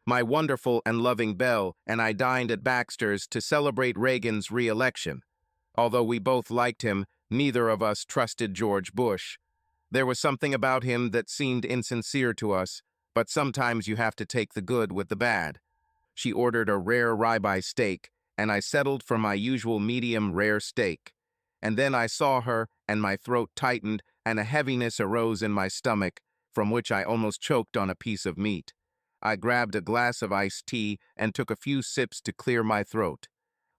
My wonderful and loving Belle and I dined at Baxter's to celebrate Reagan's re-election. Although we both liked him, neither of us trusted George Bush. There was something about him that seemed insincere to us, but sometimes you have to take the good with the bad. She ordered a rare ribeye steak, and I settled for my usual medium rare steak. And then I saw her, and my throat tightened, and a heaviness arose in my stomach, from which I almost choked on a piece of meat. I grabbed a glass of iced tea and took a few sips to clear my throat.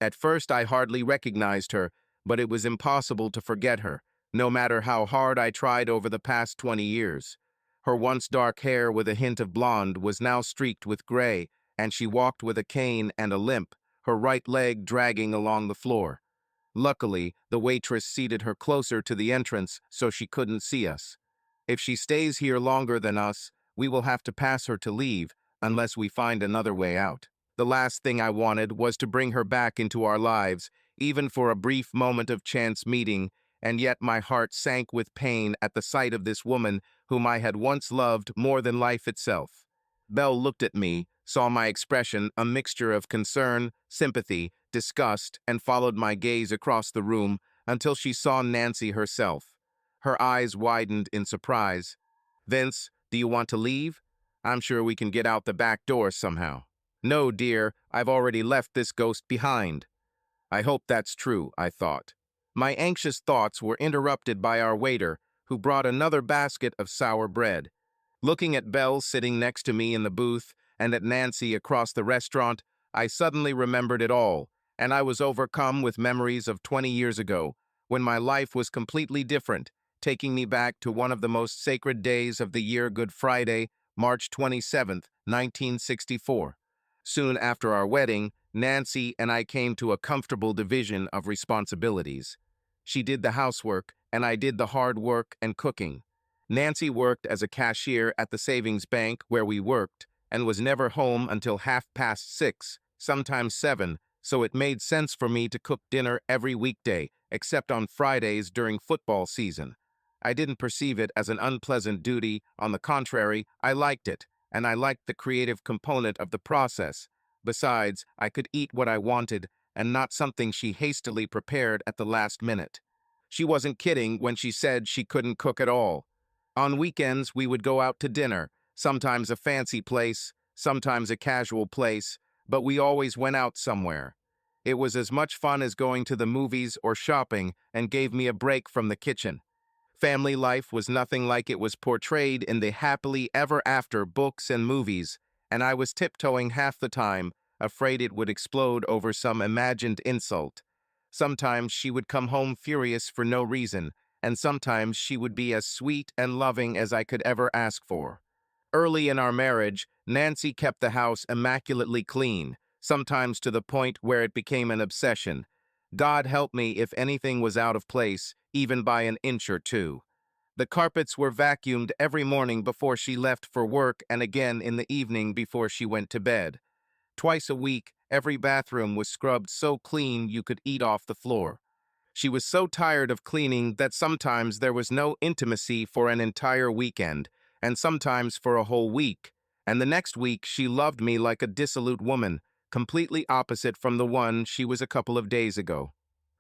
At first I hardly recognized her, but it was impossible to forget her, no matter how hard I tried over the past 20 years. Her once dark hair with a hint of blonde was now streaked with gray, and she walked with a cane and a limp, her right leg dragging along the floor. Luckily, the waitress seated her closer to the entrance so she couldn't see us. If she stays here longer than us, we will have to pass her to leave, unless we find another way out. The last thing I wanted was to bring her back into our lives, even for a brief moment of chance meeting, and yet my heart sank with pain at the sight of this woman whom I had once loved more than life itself. Belle looked at me, saw my expression, a mixture of concern, sympathy, disgust, and followed my gaze across the room until she saw Nancy herself. Her eyes widened in surprise. "Vince, do you want to leave? I'm sure we can get out the back door somehow." "No, dear, I've already left this ghost behind." I hope that's true, I thought. My anxious thoughts were interrupted by our waiter, who brought another basket of sour bread. Looking at Belle sitting next to me in the booth and at Nancy across the restaurant, I suddenly remembered it all, and I was overcome with memories of 20 years ago, when my life was completely different, taking me back to one of the most sacred days of the year, Good Friday, March 27th, 1964. Soon after our wedding, Nancy and I came to a comfortable division of responsibilities. She did the housework, and I did the hard work and cooking. Nancy worked as a cashier at the savings bank where we worked, and was never home until 6:30, sometimes 7, so it made sense for me to cook dinner every weekday, except on Fridays during football season. I didn't perceive it as an unpleasant duty. On the contrary, I liked it, and I liked the creative component of the process. Besides, I could eat what I wanted, and not something she hastily prepared at the last minute. She wasn't kidding when she said she couldn't cook at all. On weekends, we would go out to dinner, sometimes a fancy place, sometimes a casual place, but we always went out somewhere. It was as much fun as going to the movies or shopping, and gave me a break from the kitchen. Family life was nothing like it was portrayed in the happily ever after books and movies, and I was tiptoeing half the time, afraid it would explode over some imagined insult. Sometimes she would come home furious for no reason, and sometimes she would be as sweet and loving as I could ever ask for. Early in our marriage, Nancy kept the house immaculately clean, sometimes to the point where it became an obsession. God help me if anything was out of place, even by an inch or two. The carpets were vacuumed every morning before she left for work and again in the evening before she went to bed. Twice a week, every bathroom was scrubbed so clean you could eat off the floor. She was so tired of cleaning that sometimes there was no intimacy for an entire weekend, and sometimes for a whole week. And the next week she loved me like a dissolute woman, completely opposite from the one she was a couple of days ago.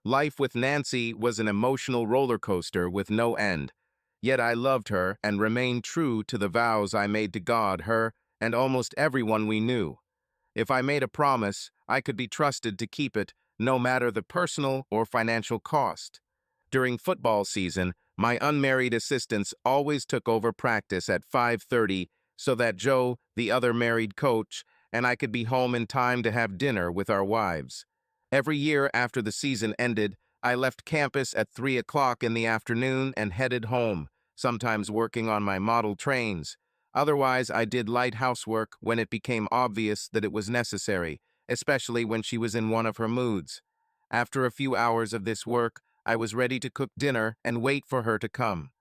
Life with Nancy was an emotional roller coaster with no end. Yet I loved her and remained true to the vows I made to God, her, and almost everyone we knew. If I made a promise, I could be trusted to keep it, no matter the personal or financial cost. During football season, my unmarried assistants always took over practice at 5:30 so that Joe, the other married coach, and I could be home in time to have dinner with our wives. Every year after the season ended, I left campus at 3 o'clock in the afternoon and headed home, sometimes working on my model trains. Otherwise, I did light housework when it became obvious that it was necessary, especially when she was in one of her moods. After a few hours of this work, I was ready to cook dinner and wait for her to come.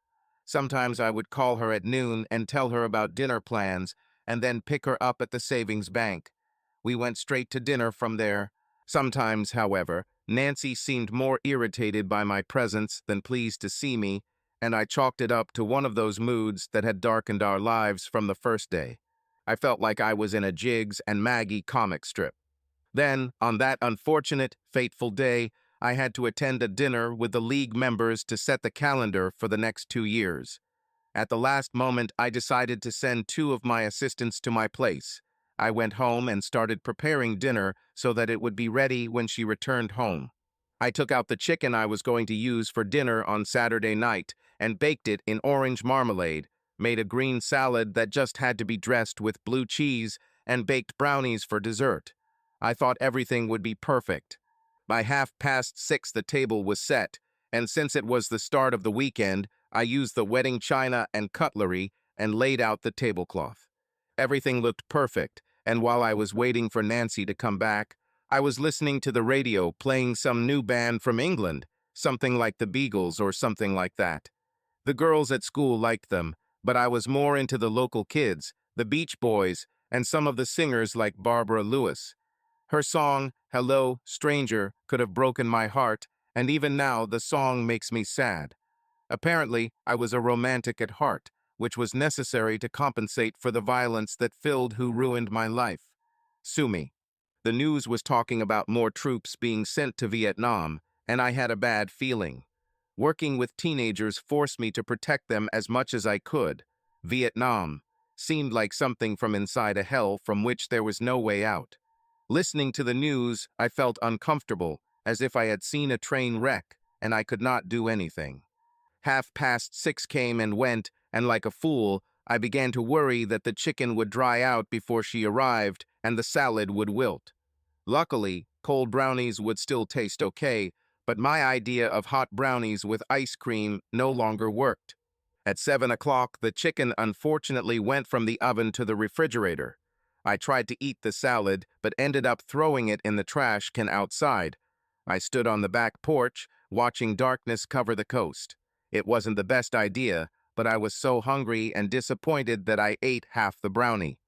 Sometimes I would call her at noon and tell her about dinner plans, and then pick her up at the savings bank. We went straight to dinner from there. Sometimes, however, Nancy seemed more irritated by my presence than pleased to see me, and I chalked it up to one of those moods that had darkened our lives from the first day. I felt like I was in a Jiggs and Maggie comic strip. Then, on that unfortunate, fateful day, I had to attend a dinner with the league members to set the calendar for the next 2 years. At the last moment, I decided to send two of my assistants to my place. I went home and started preparing dinner so that it would be ready when she returned home. I took out the chicken I was going to use for dinner on Saturday night and baked it in orange marmalade, made a green salad that just had to be dressed with blue cheese, and baked brownies for dessert. I thought everything would be perfect. By 6:30, the table was set, and since it was the start of the weekend, I used the wedding china and cutlery and laid out the tablecloth. Everything looked perfect, and while I was waiting for Nancy to come back, I was listening to the radio playing some new band from England, something like the Beagles or something like that. The girls at school liked them, but I was more into the local kids, the Beach Boys, and some of the singers like Barbara Lewis. Her song, Hello, Stranger, could have broken my heart, and even now the song makes me sad. Apparently, I was a romantic at heart, which was necessary to compensate for the violence that filled who ruined my life. Sue me. The news was talking about more troops being sent to Vietnam, and I had a bad feeling. Working with teenagers forced me to protect them as much as I could. Vietnam seemed like something from inside a hell from which there was no way out. Listening to the news, I felt uncomfortable, as if I had seen a train wreck, and I could not do anything. 6:30 came and went, and like a fool, I began to worry that the chicken would dry out before she arrived and the salad would wilt. Luckily, cold brownies would still taste okay, but my idea of hot brownies with ice cream no longer worked. At 7 o'clock, the chicken unfortunately went from the oven to the refrigerator. I tried to eat the salad, but ended up throwing it in the trash can outside. I stood on the back porch, watching darkness cover the coast. It wasn't the best idea, but I was so hungry and disappointed that I ate half the brownie.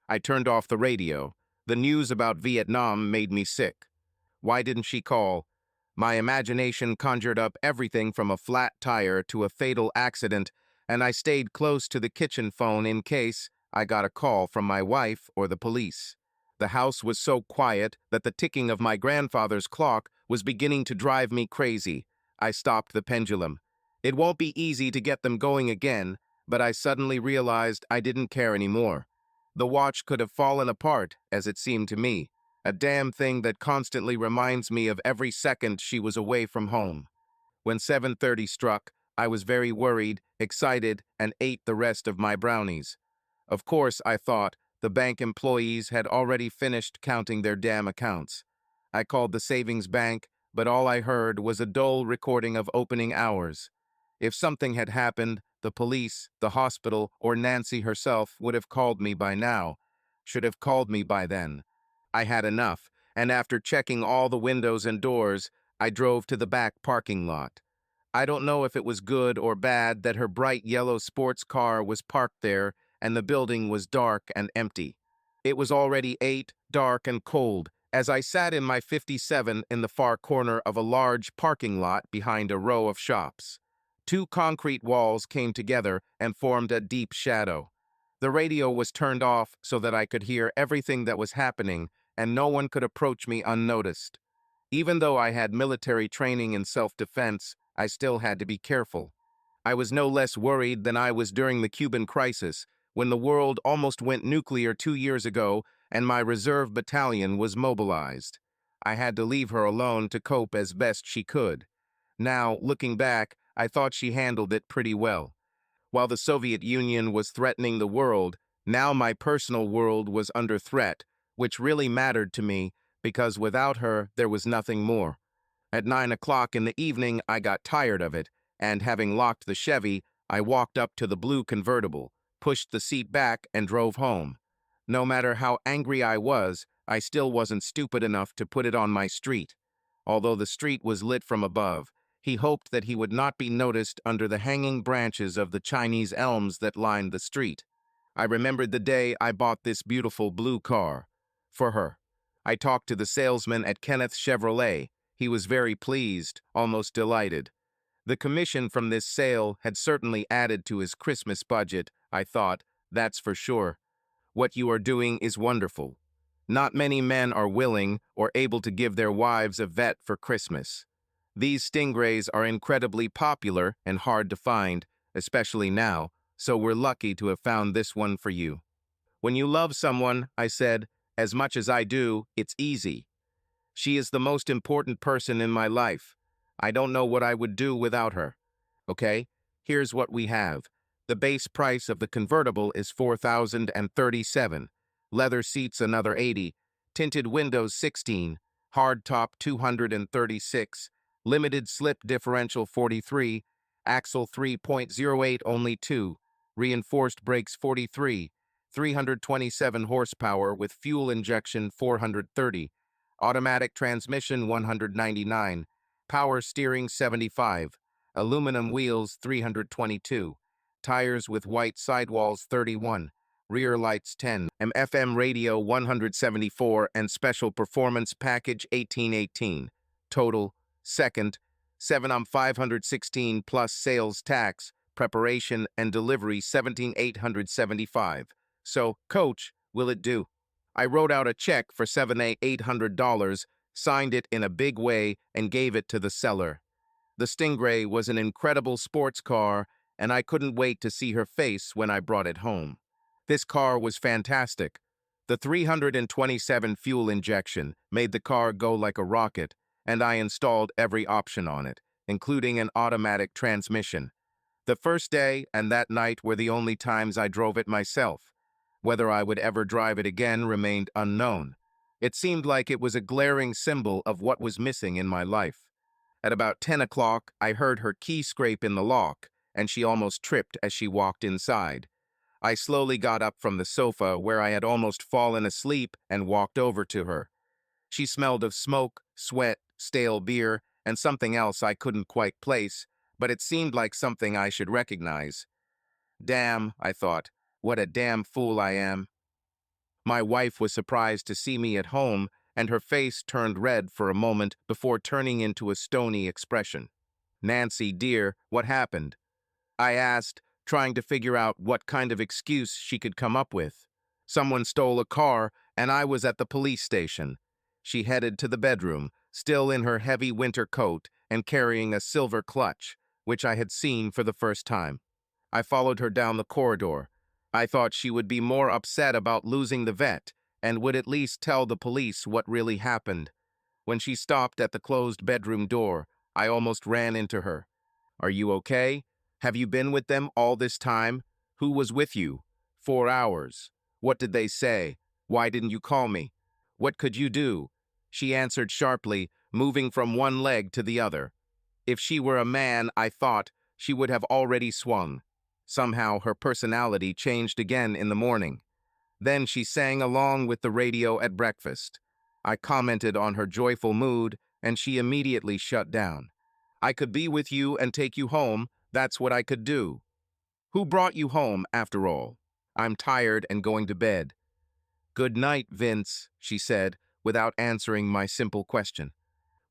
I turned off the radio. The news about Vietnam made me sick. Why didn't she call? My imagination conjured up everything from a flat tire to a fatal accident, and I stayed close to the kitchen phone in case I got a call from my wife or the police. The house was so quiet that the ticking of my grandfather's clock was beginning to drive me crazy. I stopped the pendulum. It won't be easy to get them going again, but I suddenly realized I didn't care anymore. The watch could have fallen apart, as it seemed to me, a damn thing that constantly reminds me of every second she was away from home. When 7:30 struck, I was very worried, excited, and ate the rest of my brownies. Of course, I thought, the bank employees had already finished counting their damn accounts. I called the savings bank, but all I heard was a dull recording of opening hours. If something had happened, the police, the hospital, or Nancy herself would have called me by now. Should have called me by then. I had enough, and after checking all the windows and doors, I drove to the back parking lot. I don't know if it was good or bad that her bright yellow sports car was parked there and the building was dark and empty. It was already 8, dark and cold, as I sat in my 57 in the far corner of a large parking lot behind a row of shops. Two concrete walls came together and formed a deep shadow. The radio was turned off so that I could hear everything that was happening, and no one could approach me unnoticed. Even though I had military training in self-defense, I still had to be careful. I was no less worried than I was during the Cuban crisis, when the world almost went nuclear 2 years ago and my reserve battalion was mobilized. I had to leave her alone to cope as best she could. Now, looking back, I thought she handled it pretty well. While the Soviet Union was threatening the world, now my personal world was under threat, which really mattered to me because without her, there was nothing more. At 9 o'clock in the evening, I got tired of it, and having locked the Chevy, I walked up to the blue convertible, pushed the seat back, and drove home. No matter how angry I was, I still wasn't stupid enough to put it on my street. Although the street was lit from above, he hoped that he would not be noticed under the hanging branches of the Chinese elms that lined the street. I remembered the day I bought this beautiful blue car. For her. I talked to the salesman at Kenneth Chevrolet. He was very pleased, almost delighted. The commission from this sale had certainly added to his Christmas budget, I thought, that's for sure. What you are doing is wonderful. Not many men are willing or able to give their wives a vet for Christmas. These stingrays are incredibly popular and hard to find, especially now, so we're lucky to have found this one for you. When you love someone, I said, as much as I do, it's easy. She is the most important person in my life. I don't know what I would do without her. Okay, here's what we have. The base price of the convertible is $4,037. Leather seats another 80. Tinted windows 16. Hardtop 236. Limited slip differential 43. Axle 3.08 only 2. Reinforced brakes 43. 327 horsepower with fuel injection 430. Automatic transmission 199. Power steering 75. Aluminum wheels 322, tires with white sidewalls 31, rear lights 10, FM radio 174 and special performance package 1818. Total, second, 7 on 516 plus sales tax, preparation and delivery 17,875. So, coach, will it do? I wrote out a check for $7,800, signed it in a big way and gave it to the seller. The Stingray was an incredible sports car, and I couldn't wait to see her face when I brought it home. This car was fantastic. The 327 fuel injection made the car go like a rocket, and I installed every option on it, including an automatic transmission. The first day and that night were the only times I drove it myself. Whether I would ever drive it again remained unknown. It seemed like it was a glaring symbol of what was missing in my life. At about 10 o'clock, I heard her key scrape in the lock, and she almost tripped as she walked inside. I slowly got up from the sofa where I had almost fallen asleep and walked over to her. She smelled of smoke, sweat, stale beer, and something else I couldn't quite place, but it seemed like something I should recognize. Damn, I thought, what a damn fool I am. My wife was surprised to see me at home, and her face turned red for a moment before turning into a stony expression. Nancy, dear, what happened? I asked, trying to figure out what kind of excuse she could come up with. Someone stole a car, and I was at the police station. She headed to the bedroom, still in her heavy winter coat and carrying a silver clutch, which I had seen for the first time. I followed her down the corridor. I thought she would be more upset about losing the vet and would at least tell the police what really happened. When she stopped at the closed bedroom door, I almost ran into her. Are you okay? Have you been with them all this time? Who was with you? 4 hours. What did they say? Why didn't you call me? What could you do? She answered sharply, moving from one leg to the other. If she were a man, I thought, she would have already swung. Somehow her personality changed again in the morning. Then she sang along with the radio at breakfast. I commented on her joyful mood, and she immediately shut down. I could be with you and take you home. That's what I could do. Who brought you home, after all? I'm tired and going to bed. Good night, Vince, she said, without answering my simple question.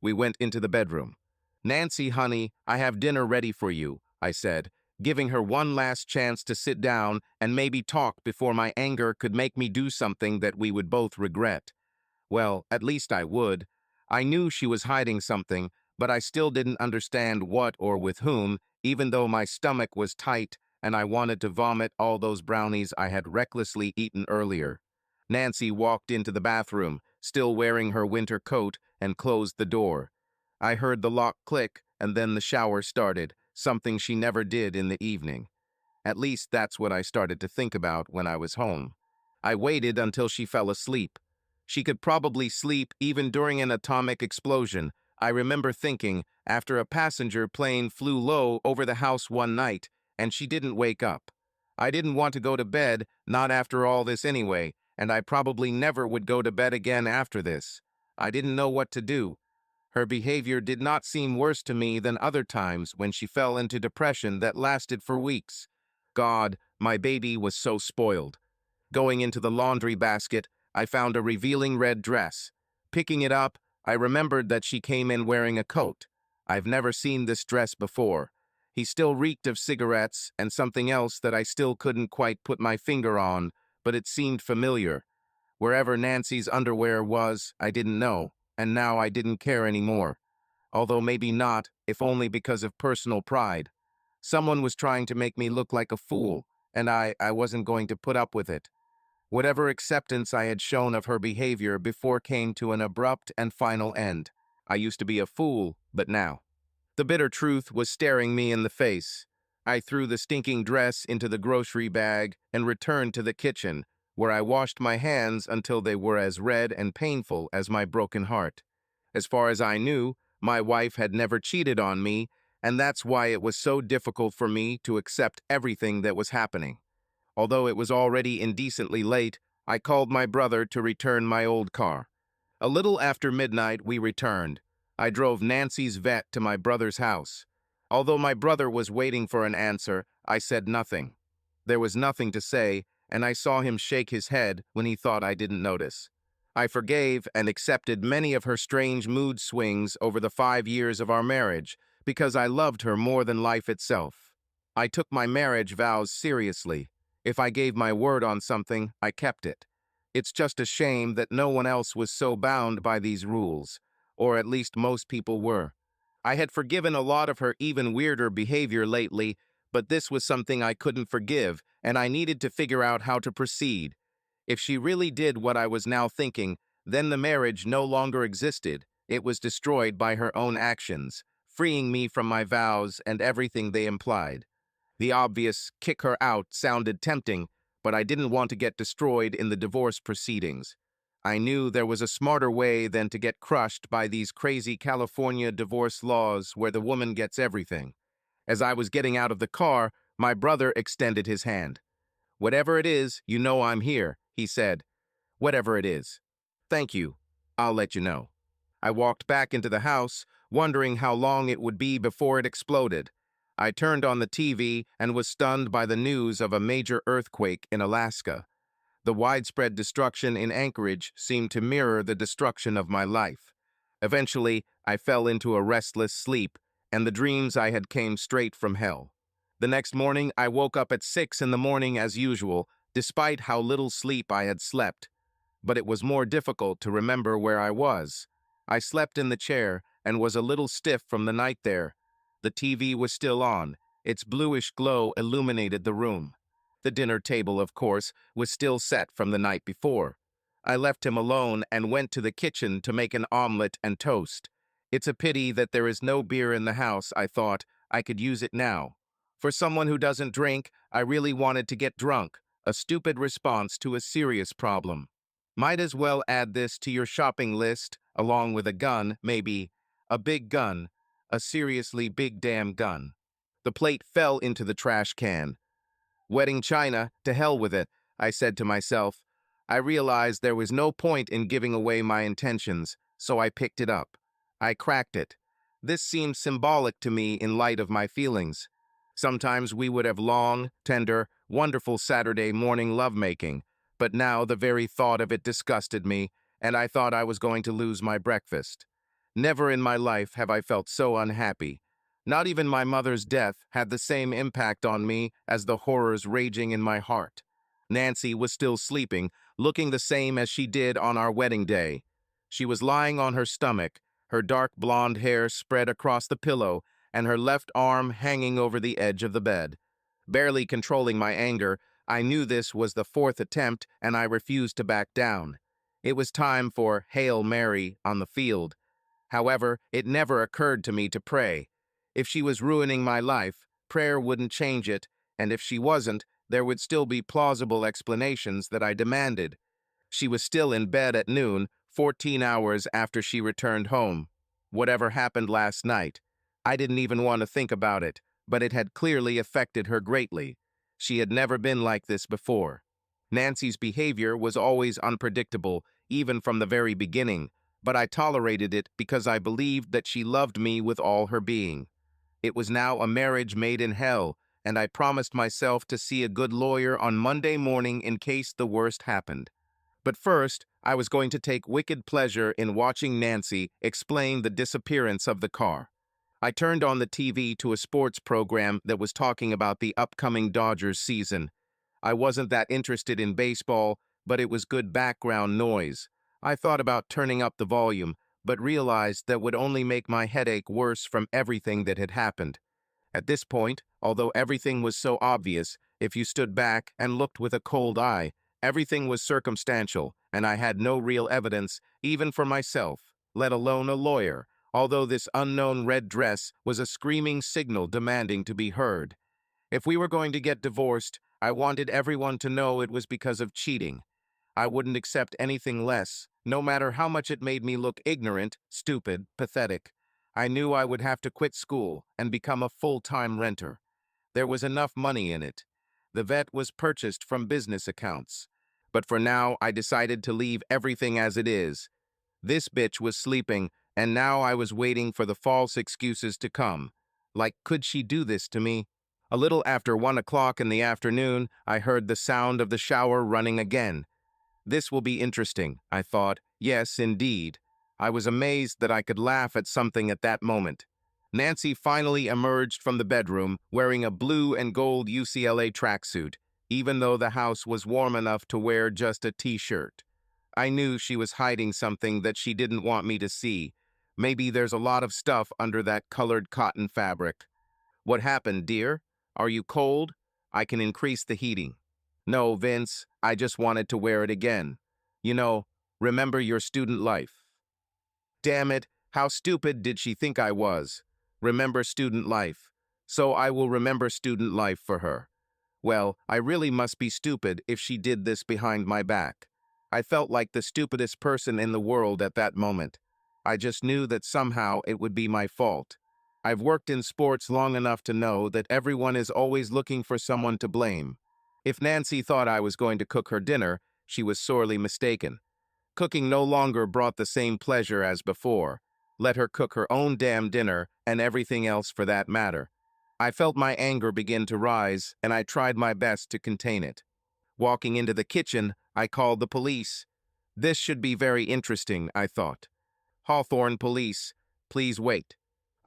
We went into the bedroom. Nancy, honey, I have dinner ready for you, I said, giving her one last chance to sit down and maybe talk before my anger could make me do something that we would both regret. Well, at least I would. I knew she was hiding something, but I still didn't understand what or with whom, even though my stomach was tight and I wanted to vomit all those brownies I had recklessly eaten earlier. Nancy walked into the bathroom, still wearing her winter coat, and closed the door. I heard the lock click, and then the shower started, something she never did in the evening. At least that's what I started to think about when I was home. I waited until she fell asleep. She could probably sleep even during an atomic explosion. I remember thinking, after a passenger plane flew low over the house one night, and she didn't wake up. I didn't want to go to bed, not after all this anyway, and I probably never would go to bed again after this. I didn't know what to do. Her behavior did not seem worse to me than other times when she fell into depression that lasted for weeks. God, my baby was so spoiled. Going into the laundry basket, I found a revealing red dress. Picking it up, I remembered that she came in wearing a coat. I've never seen this dress before. He still reeked of cigarettes and something else that I still couldn't quite put my finger on, but it seemed familiar. Wherever Nancy's underwear was, I didn't know, and now I didn't care anymore. Although maybe not, if only because of personal pride. Someone was trying to make me look like a fool, and I wasn't going to put up with it. Whatever acceptance I had shown of her behavior before came to an abrupt and final end. I used to be a fool, but now. The bitter truth was staring me in the face. I threw the stinking dress into the grocery bag and returned to the kitchen, where I washed my hands until they were as red and painful as my broken heart. As far as I knew, my wife had never cheated on me, and that's why it was so difficult for me to accept everything that was happening. Although it was already indecently late, I called my brother to return my old car. A little after midnight, we returned. I drove Nancy's vet to my brother's house. Although my brother was waiting for an answer, I said nothing. There was nothing to say, and I saw him shake his head when he thought I didn't notice. I forgave and accepted many of her strange mood swings over the 5 years of our marriage, because I loved her more than life itself. I took my marriage vows seriously. If I gave my word on something, I kept it. It's just a shame that no one else was so bound by these rules, or at least most people were. I had forgiven a lot of her even weirder behavior lately, but this was something I couldn't forgive, and I needed to figure out how to proceed. If she really did what I was now thinking, then the marriage no longer existed. It was destroyed by her own actions, freeing me from my vows and everything they implied. The obvious kick her out sounded tempting, but I didn't want to get destroyed in the divorce proceedings. I knew there was a smarter way than to get crushed by these crazy California divorce laws where the woman gets everything. As I was getting out of the car, my brother extended his hand. "Whatever it is, you know I'm here," he said. "Whatever it is." "Thank you. I'll let you know." I walked back into the house, wondering how long it would be before it exploded. I turned on the TV and was stunned by the news of a major earthquake in Alaska. The widespread destruction in Anchorage seemed to mirror the destruction of my life. Eventually, I fell into a restless sleep, and the dreams I had came straight from hell. The next morning, I woke up at 6 in the morning as usual, despite how little sleep I had slept. But it was more difficult to remember where I was. I slept in the chair and was a little stiff from the night there. The TV was still on. Its bluish glow illuminated the room. The dinner table, of course, was still set from the night before. I left him alone and went to the kitchen to make an omelet and toast. It's a pity that there is no beer in the house, I thought. I could use it now. For someone who doesn't drink, I really wanted to get drunk, a stupid response to a serious problem. Might as well add this to your shopping list, along with a gun, maybe. A big gun. A seriously big damn gun. The plate fell into the trash can. Wedding china, to hell with it, I said to myself. I realized there was no point in giving away my intentions, so I picked it up. I cracked it. This seemed symbolic to me in light of my feelings. Sometimes we would have long, tender, wonderful Saturday morning lovemaking, but now the very thought of it disgusted me, and I thought I was going to lose my breakfast. Never in my life have I felt so unhappy. Not even my mother's death had the same impact on me as the horrors raging in my heart. Nancy was still sleeping, looking the same as she did on our wedding day. She was lying on her stomach, her dark blonde hair spread across the pillow, and her left arm hanging over the edge of the bed. Barely controlling my anger, I knew this was the fourth attempt, and I refused to back down. It was time for Hail Mary on the field. However, it never occurred to me to pray. If she was ruining my life, prayer wouldn't change it, and if she wasn't, there would still be plausible explanations that I demanded. She was still in bed at noon, 14 hours after she returned home. Whatever happened last night, I didn't even want to think about it, but it had clearly affected her greatly. She had never been like this before. Nancy's behavior was always unpredictable, even from the very beginning, but I tolerated it because I believed that she loved me with all her being. It was now a marriage made in hell, and I promised myself to see a good lawyer on Monday morning in case the worst happened. But first, I was going to take wicked pleasure in watching Nancy explain the disappearance of the car. I turned on the TV to a sports program that was talking about the upcoming Dodgers season. I wasn't that interested in baseball, but it was good background noise. I thought about turning up the volume, but realized that would only make my headache worse from everything that had happened. At this point, although everything was so obvious, if you stood back and looked with a cold eye, everything was circumstantial, and I had no real evidence, even for myself, let alone a lawyer, although this unknown red dress was a screaming signal demanding to be heard. If we were going to get divorced, I wanted everyone to know it was because of cheating. I wouldn't accept anything less, no matter how much it made me look ignorant, stupid, pathetic. I knew I would have to quit school and become a full-time renter. There was enough money in it. The vet was purchased from business accounts. But for now, I decided to leave everything as it is. This bitch was sleeping, and now I was waiting for the false excuses to come. Like, could she do this to me? A little after 1 o'clock in the afternoon, I heard the sound of the shower running again. This will be interesting, I thought. Yes, indeed. I was amazed that I could laugh at something at that moment. Nancy finally emerged from the bedroom wearing a blue and gold UCLA tracksuit, even though the house was warm enough to wear just a t-shirt. I knew she was hiding something that she didn't want me to see. Maybe there's a lot of stuff under that colored cotton fabric. What happened, dear? Are you cold? I can increase the heating. No, Vince, I just wanted to wear it again. You know, remember your student life. Damn it, how stupid did she think I was? Remember student life. So I will remember student life for her. Well, I really must be stupid if she did this behind my back. I felt like the stupidest person in the world at that moment. I just knew that somehow it would be my fault. I've worked in sports long enough to know that everyone is always looking for someone to blame. If Nancy thought I was going to cook her dinner, she was sorely mistaken. Cooking no longer brought the same pleasure as before. Let her cook her own damn dinner and everything else for that matter. I felt my anger begin to rise, and I tried my best to contain it. Walking into the kitchen, I called the police. This should be very interesting, I thought. Hawthorne Police, please wait.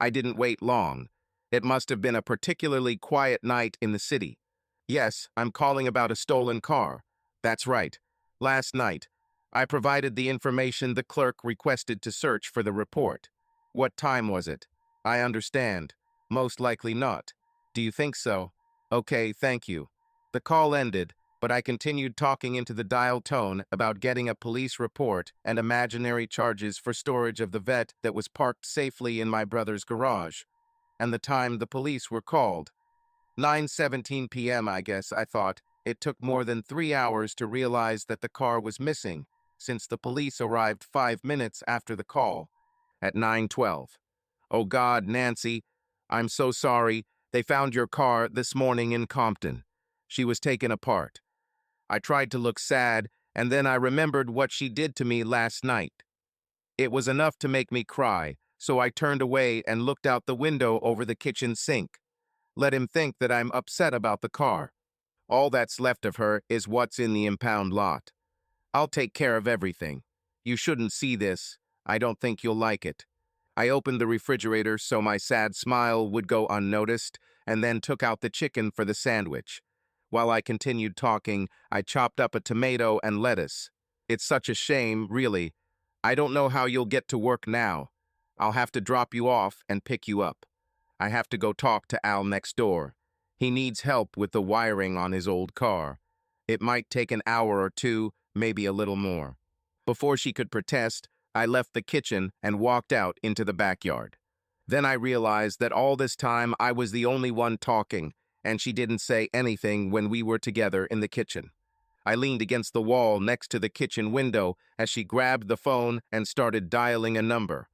I didn't wait long. It must have been a particularly quiet night in the city. Yes, I'm calling about a stolen car. That's right. Last night, I provided the information the clerk requested to search for the report. What time was it? I understand. Most likely not. Do you think so? Okay, thank you. The call ended, but I continued talking into the dial tone about getting a police report and imaginary charges for storage of the vet that was parked safely in my brother's garage. And the time the police were called. 9:17 p.m., I guess, I thought. It took more than 3 hours to realize that the car was missing, since the police arrived 5 minutes after the call, at 9:12. Oh God, Nancy, I'm so sorry. They found your car this morning in Compton. She was taken apart. I tried to look sad, and then I remembered what she did to me last night. It was enough to make me cry, so I turned away and looked out the window over the kitchen sink. Let him think that I'm upset about the car. All that's left of her is what's in the impound lot. I'll take care of everything. You shouldn't see this. I don't think you'll like it. I opened the refrigerator so my sad smile would go unnoticed, and then took out the chicken for the sandwich. While I continued talking, I chopped up a tomato and lettuce. It's such a shame, really. I don't know how you'll get to work now. I'll have to drop you off and pick you up. I have to go talk to Al next door. He needs help with the wiring on his old car. It might take an hour or two, maybe a little more. Before she could protest, I left the kitchen and walked out into the backyard. Then I realized that all this time I was the only one talking, and she didn't say anything when we were together in the kitchen. I leaned against the wall next to the kitchen window as she grabbed the phone and started dialing a number.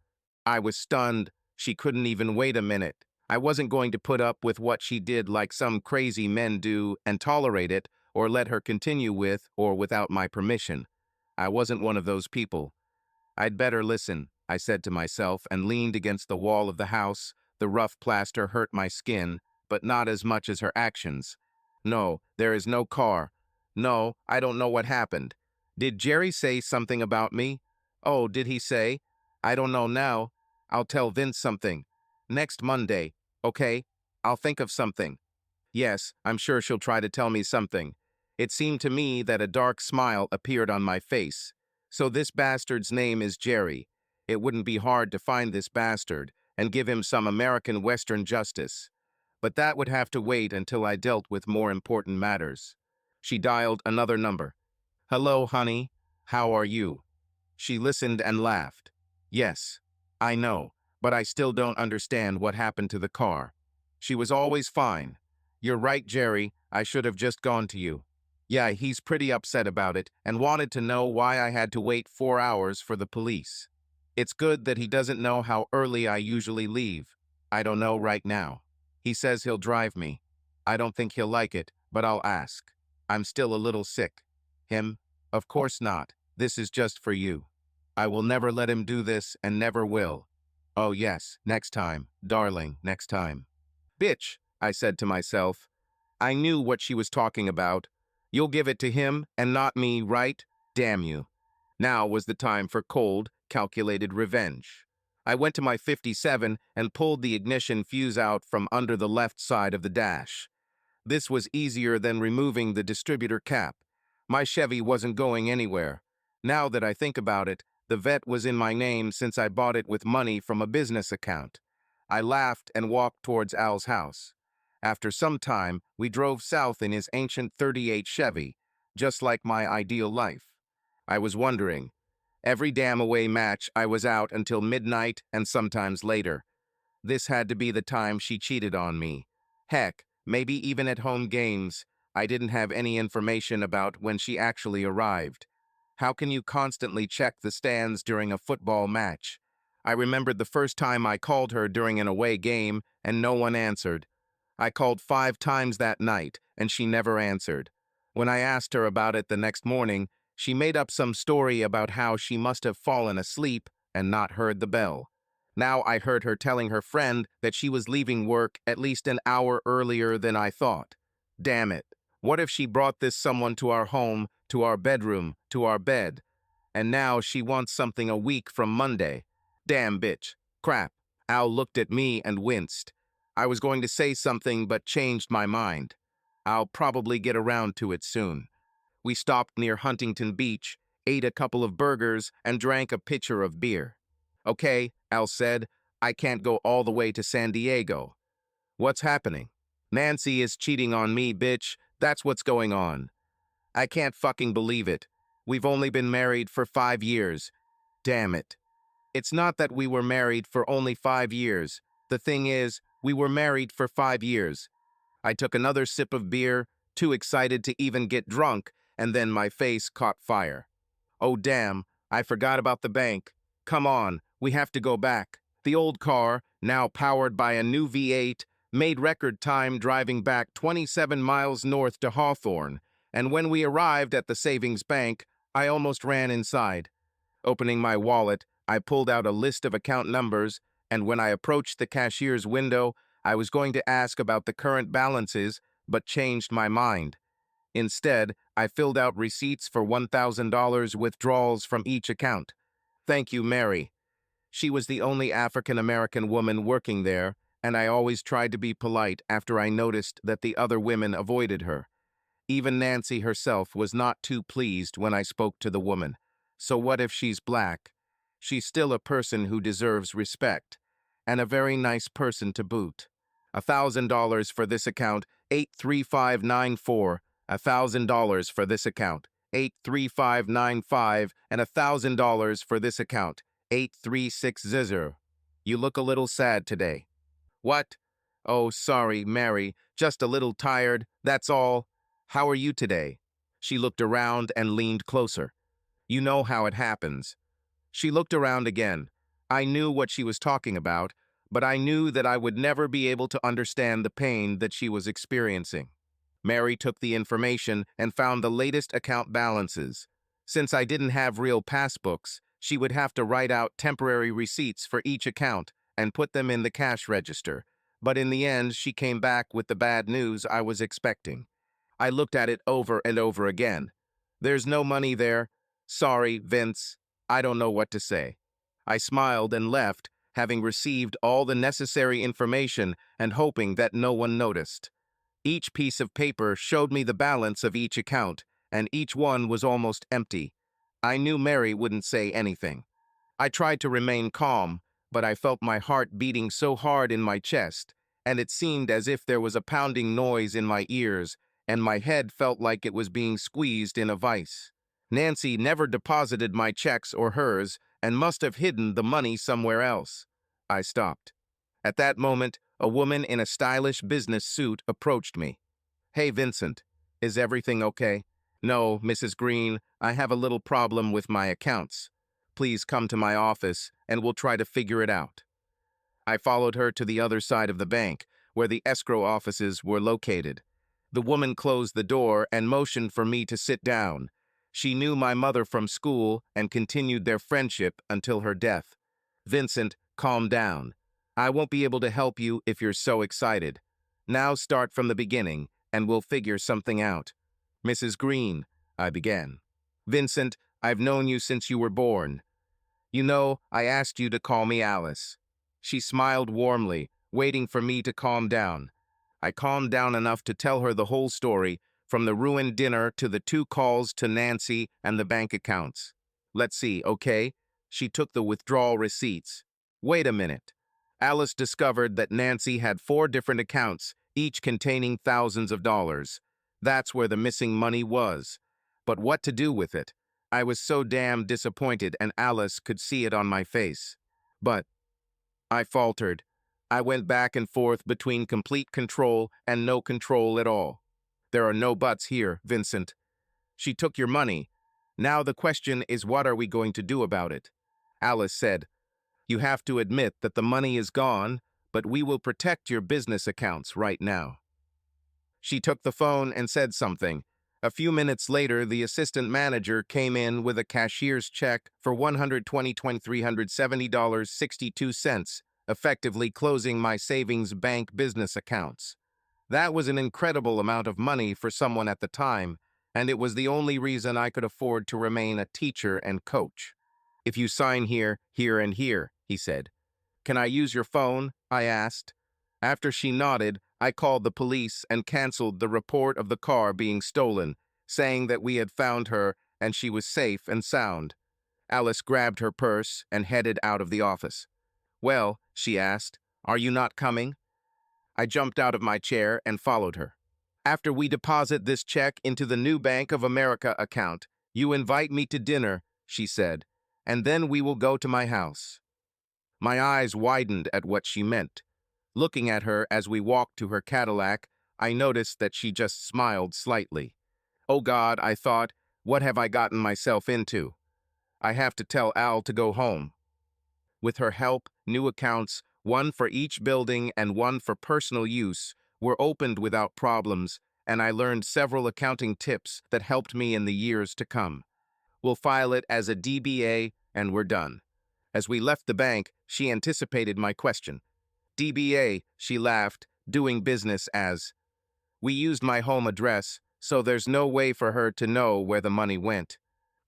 I was stunned. She couldn't even wait a minute. I wasn't going to put up with what she did like some crazy men do and tolerate it or let her continue with or without my permission. I wasn't one of those people. I'd better listen, I said to myself, and leaned against the wall of the house. The rough plaster hurt my skin, but not as much as her actions. No, there is no car. No, I don't know what happened. Did Jerry say something about me? Oh, did he say? I don't know now. I'll tell Vince something. Next Monday, okay? I'll think of something. Yes, I'm sure she'll try to tell me something. It seemed to me that a dark smile appeared on my face. So this bastard's name is Jerry. It wouldn't be hard to find this bastard and give him some American Western justice. But that would have to wait until I dealt with more important matters. She dialed another number. "Hello, honey. How are you?" She listened and laughed. "Yes, I know, but I still don't understand what happened to the car. She was always fine. You're right, Jerry. I should have just gone to you." "Yeah, he's pretty upset about it and wanted to know why I had to wait 4 hours for the police. It's good that he doesn't know how early I usually leave. I don't know right now. He says he'll drive me. I don't think he'll like it, but I'll ask. I'm still a little sick." "Him? Of course not. This is just for you. I will never let him do this and never will." "Oh yes, next time, darling, next time." "Bitch," I said to myself. I knew what she was talking about. "You'll give it to him and not me, right? Damn you." Now was the time for cold, calculated revenge. I went to my 57 and pulled the ignition fuse out from under the left side of the dash. This was easier than removing the distributor cap. My Chevy wasn't going anywhere. Now that I think about it, the vet was in my name since I bought it with money from a business account. I laughed and walked towards Al's house. After some time, we drove south in his ancient '38 Chevy, just like my ideal life. I was wondering. Every damn away match, I was out until midnight and sometimes later. This had to be the time she cheated on me. Heck, maybe even at home games, I didn't have any information about when she actually arrived. How can you constantly check the stands during a football match? I remembered the first time I called her during an away game and no one answered. I called 5 times that night and she never answered. When I asked her about it the next morning, she made up some story about how she must have fallen asleep and not heard the bell. Now I heard her telling her friend that she was leaving work at least an hour earlier than I thought. Damn it. What if she brought this someone to our home, to our bedroom, to our bed? And now she wants something a week from Monday. Damn bitch. Crap. Al looked at me and winced. I was going to say something but changed my mind. I'll probably get around to it soon. We stopped near Huntington Beach, ate a couple of burgers, and drank a pitcher of beer. "Okay," Al said, "I can't go all the way to San Diego." "What's happening?" "Nancy is cheating on me, bitch. That's what's going on." "I can't fucking believe it. We've only been married for 5 years. Damn it." "It's not that we were married for only 5 years. The thing is, we were married for 5 years. I took another sip of beer, too excited to even get drunk, and then my face caught fire. "Oh damn, I forgot about the bank. Come on, we have to go back." The old car, now powered by a new V8, made record time driving back 27 miles north to Hawthorne, and when we arrived at the savings bank, I almost ran inside. Opening my wallet, I pulled out a list of account numbers, and when I approached the cashier's window, I was going to ask about the current balances, but changed my mind. Instead, I filled out receipts for $1,000 withdrawals from each account. "Thank you, Mary." She was the only African-American woman working there, and I always tried to be polite after I noticed that the other women avoided her. Even Nancy herself was not too pleased when I spoke to the woman. So what if she's black? She's still a person who deserves respect, and a very nice person to boot. $1,000 for this account, 83594. $1,000 for this account, 83595, and $1,000 for this account, 8360. You look a little sad today. What? Oh, sorry, Mary, just a little tired, that's all. How are you today? She looked around and leaned closer. You know how it happens. She looked around again. I knew what she was talking about, but I knew that I would never be able to understand the pain that she was experiencing. Mary took the information and found the latest account balances. Since I didn't have real passbooks, she would have to write out temporary receipts for each account and put them in the cash register. But in the end, she came back with the bad news I was expecting. I looked at it over and over again. There's no money there. Sorry, Vince. I don't know what to say. I smiled and left, having received all the necessary information and hoping that no one noticed. Each piece of paper showed me the balance of each account, and each one was almost empty. I knew Mary wouldn't say anything. I tried to remain calm, but I felt my heart beating so hard in my chest, and it seemed as if there was a pounding noise in my ears, and my head felt like it was being squeezed in a vice. Nancy never deposited my checks or hers, and must have hidden the money somewhere else. I stopped. At that moment, a woman in a stylish business suit approached me. "Hey, Vincent, is everything okay?" "No, Mrs. Green, I have a little problem with my accounts. Please come to my office, and we'll try to figure it out." I followed her to the other side of the bank, where the escrow offices were located. The woman closed the door and motioned for me to sit down. She knew my mother from school and continued their friendship until her death. "Vincent, calm down. I won't be able to help you if you're so excited. Now start from the beginning, and we'll figure something out." "Mrs. Green," I began. "Vincent, I've known you since you were born. You know, I asked you to call me Alice." She smiled warmly, waiting for me to calm down. I calmed down enough to tell her the whole story, from the ruined dinner to the 2 calls to Nancy and the bank accounts. "Let's see, okay?" She took the withdrawal receipts. "Wait a minute." Alice discovered that Nancy had 4 different accounts, each containing thousands of dollars. That's where the missing money was. But what to do with it? I was so damn disappointed, and Alice could see it on my face. "But," I faltered. I went back and forth between complete control and no control at all. "There are no buts here, Vincent. She took your money. Now the question is, what are we going to do about it?" Alice said, "You have to admit that the money is gone, but we will protect your business accounts right now." She took the phone and said something. A few minutes later, the assistant manager came in with a cashier's check for $120,370.62, effectively closing my savings bank business accounts. That was an incredible amount of money for someone at the time, and it was the only reason I could afford to remain a teacher and coach. "If you sign here, here, and here," he said. "Can I use your phone?" I asked. After she nodded, I called the police and canceled the report of the car being stolen, saying that we had found her and she was safe and sound. Alice grabbed her purse and headed out of the office. "Well," she asked, "are you not coming?" I jumped out of my chair and followed her. "After we deposit this check into the new Bank of America account, you invite me to dinner," she said, "and then we will go to my house." My eyes widened at what she meant. Looking at her as we walked to her Cadillac, I noticed that she just smiled slightly. "Oh God," I thought, "what have I gotten myself into? I have to tell Al to go home." With her help, new accounts, one for each building and one for personal use, were opened without problems, and I learned several accounting tips that helped me in the years to come. "We'll file it as a DBA, and we're done." As we left the bank, she anticipated my question. "DBA," she laughed, "doing business as." We used my home address, so there's no way for her to know where the money went.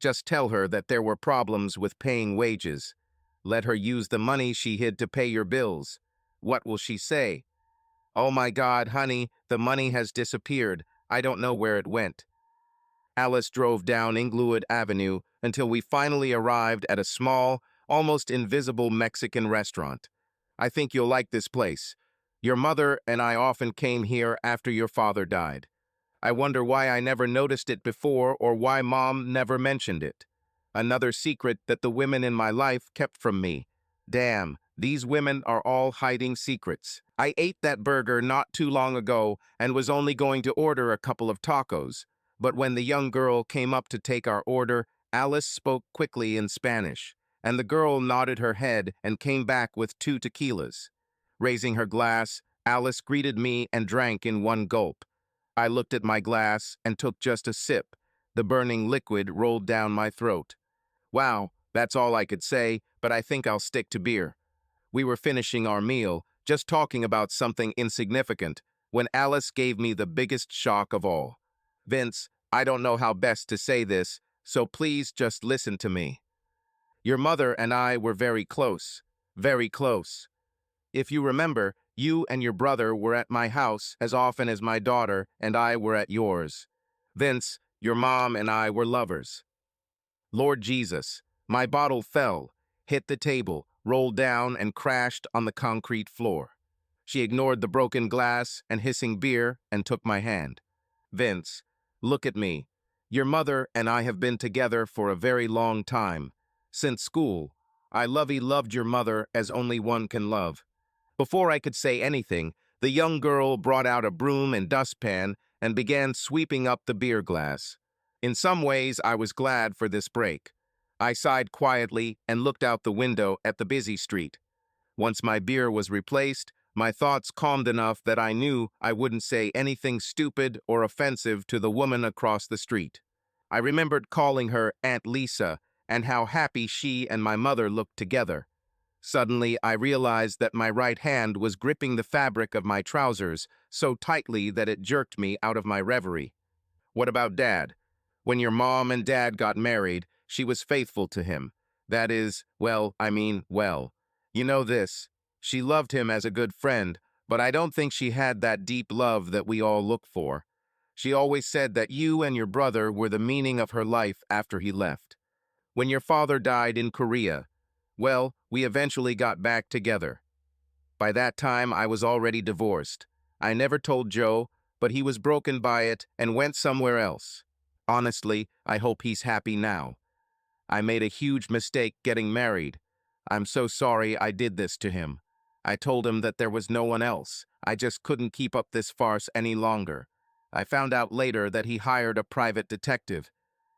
Just tell her that there were problems with paying wages. Let her use the money she hid to pay your bills. What will she say? "Oh my God, honey, the money has disappeared. I don't know where it went." Alice drove down Inglewood Avenue until we finally arrived at a small, almost invisible Mexican restaurant. "I think you'll like this place. Your mother and I often came here after your father died. I wonder why I never noticed it before or why Mom never mentioned it. Another secret that the women in my life kept from me. Damn, these women are all hiding secrets. I ate that burger not too long ago and was only going to order a couple of tacos. But when the young girl came up to take our order, Alice spoke quickly in Spanish, and the girl nodded her head and came back with 2 tequilas. Raising her glass, Alice greeted me and drank in one gulp. I looked at my glass and took just a sip. The burning liquid rolled down my throat. "Wow, that's all I could say, but I think I'll stick to beer." We were finishing our meal, just talking about something insignificant, when Alice gave me the biggest shock of all. "Vince, I don't know how best to say this, so please just listen to me. Your mother and I were very close, very close. If you remember, You and your brother were at my house as often as my daughter and I were at yours. Vince, your mom and I were lovers. Lord Jesus, my bottle fell, hit the table, rolled down, and crashed on the concrete floor. She ignored the broken glass and hissing beer and took my hand. Vince, look at me. Your mother and I have been together for a very long time. Since school, I loved your mother as only one can love. Before I could say anything, the young girl brought out a broom and dustpan and began sweeping up the beer glass. In some ways, I was glad for this break. I sighed quietly and looked out the window at the busy street. Once my beer was replaced, my thoughts calmed enough that I knew I wouldn't say anything stupid or offensive to the woman across the street. I remembered calling her Aunt Lisa and how happy she and my mother looked together. Suddenly, I realized that my right hand was gripping the fabric of my trousers so tightly that it jerked me out of my reverie. What about Dad? When your mom and Dad got married, she was faithful to him. That is, well. You know this. She loved him as a good friend, but I don't think she had that deep love that we all look for. She always said that you and your brother were the meaning of her life after he left. When your father died in Korea, well, we eventually got back together. By that time, I was already divorced. I never told Joe, but he was broken by it and went somewhere else. Honestly, I hope he's happy now. I made a huge mistake getting married. I'm so sorry I did this to him. I told him that there was no one else. I just couldn't keep up this farce any longer. I found out later that he hired a private detective.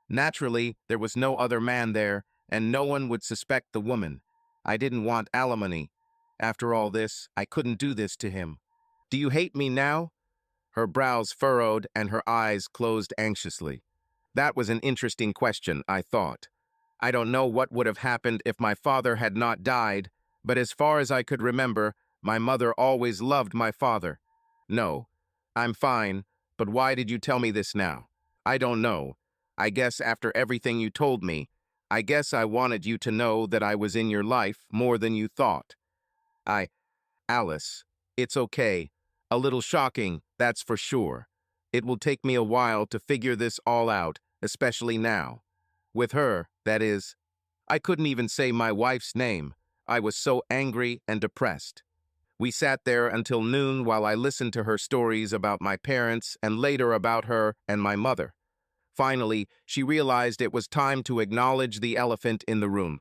Naturally, there was no other man there, and no one would suspect the woman. I didn't want alimony. After all this, I couldn't do this to him. Do you hate me now? Her brows furrowed and her eyes closed anxiously. That was an interesting question, I thought. I don't know what would have happened if my father had not died, but as far as I could remember, my mother always loved my father. No, I'm fine, but why did you tell me this now? I don't know. I guess after everything you told me, I guess I wanted you to know that I was in your life more than you thought. Alice, it's okay. A little shocking, that's for sure. It will take me a while to figure this all out, especially now. With her, that is. I couldn't even say my wife's name. I was so angry and depressed. We sat there until noon while I listened to her stories about my parents and later about her and my mother. Finally, she realized it was time to acknowledge the elephant in the room.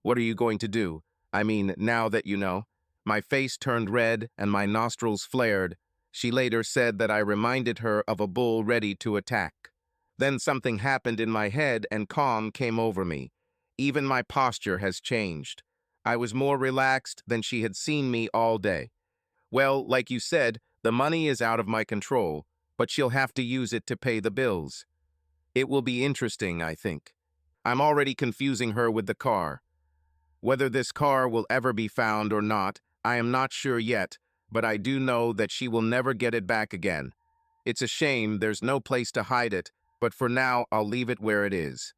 What are you going to do? I mean, now that you know. My face turned red and my nostrils flared. She later said that I reminded her of a bull ready to attack. Then something happened in my head and calm came over me. Even my posture has changed. I was more relaxed than she had seen me all day. Well, like you said, the money is out of my control, but she'll have to use it to pay the bills. It will be interesting, I think. I'm already confusing her with the car. Whether this car will ever be found or not, I am not sure yet, but I do know that she will never get it back again. It's a shame there's no place to hide it, but for now I'll leave it where it is.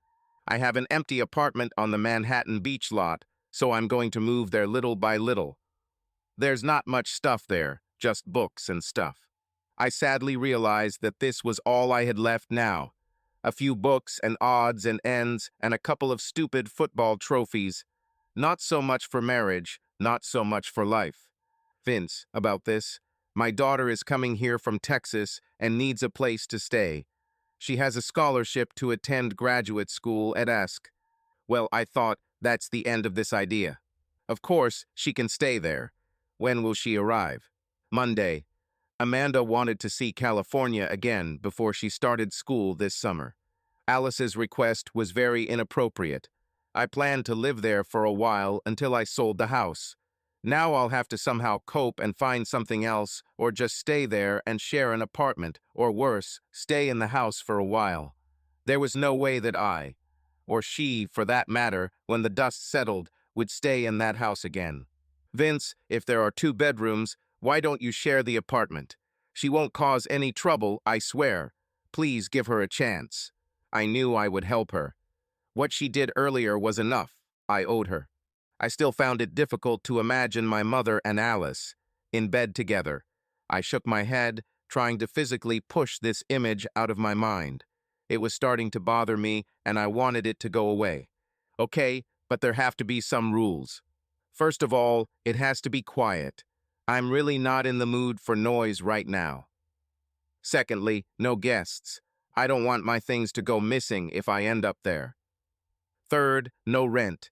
I have an empty apartment on the Manhattan beach lot, so I'm going to move there little by little. There's not much stuff there, just books and stuff. I sadly realized that this was all I had left now. A few books and odds and ends and a couple of stupid football trophies. Not so much for marriage, not so much for life. Vince, about this. My daughter is coming here from Texas and needs a place to stay. She has a scholarship to attend graduate school at ESC. Well, I thought that's the end of this idea. Of course, she can stay there. When will she arrive? Monday. Amanda wanted to see California again before she started school this summer. Alice's request was very inappropriate. I planned to live there for a while until I sold the house. Now I'll have to somehow cope and find something else, or just stay there and share an apartment, or worse, stay in the house for a while. There was no way that I, or she for that matter, when the dust settled, would stay in that house again. Vince, if there are 2 bedrooms, why don't you share the apartment? She won't cause any trouble, I swear. Please give her a chance. I knew I would help her. What she did earlier was enough. I owed her. I still found it difficult to imagine my mother and Alice. in bed together. I shook my head, trying to physically push this image out of my mind. It was starting to bother me, and I wanted it to go away. Okay, but there have to be some rules. First of all, it has to be quiet. I'm really not in the mood for noise right now. Secondly, no guests. I don't want my things to go missing if I end up there. Third, no rent.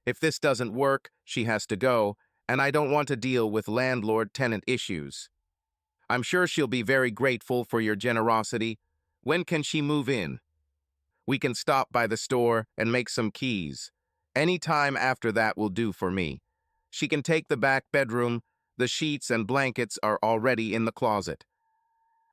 If this doesn't work, she has to go, and I don't want to deal with landlord-tenant issues. I'm sure she'll be very grateful for your generosity. When can she move in? We can stop by the store and make some keys. Any time after that will do for me. She can take the back bedroom. The sheets and blankets are already in the closet.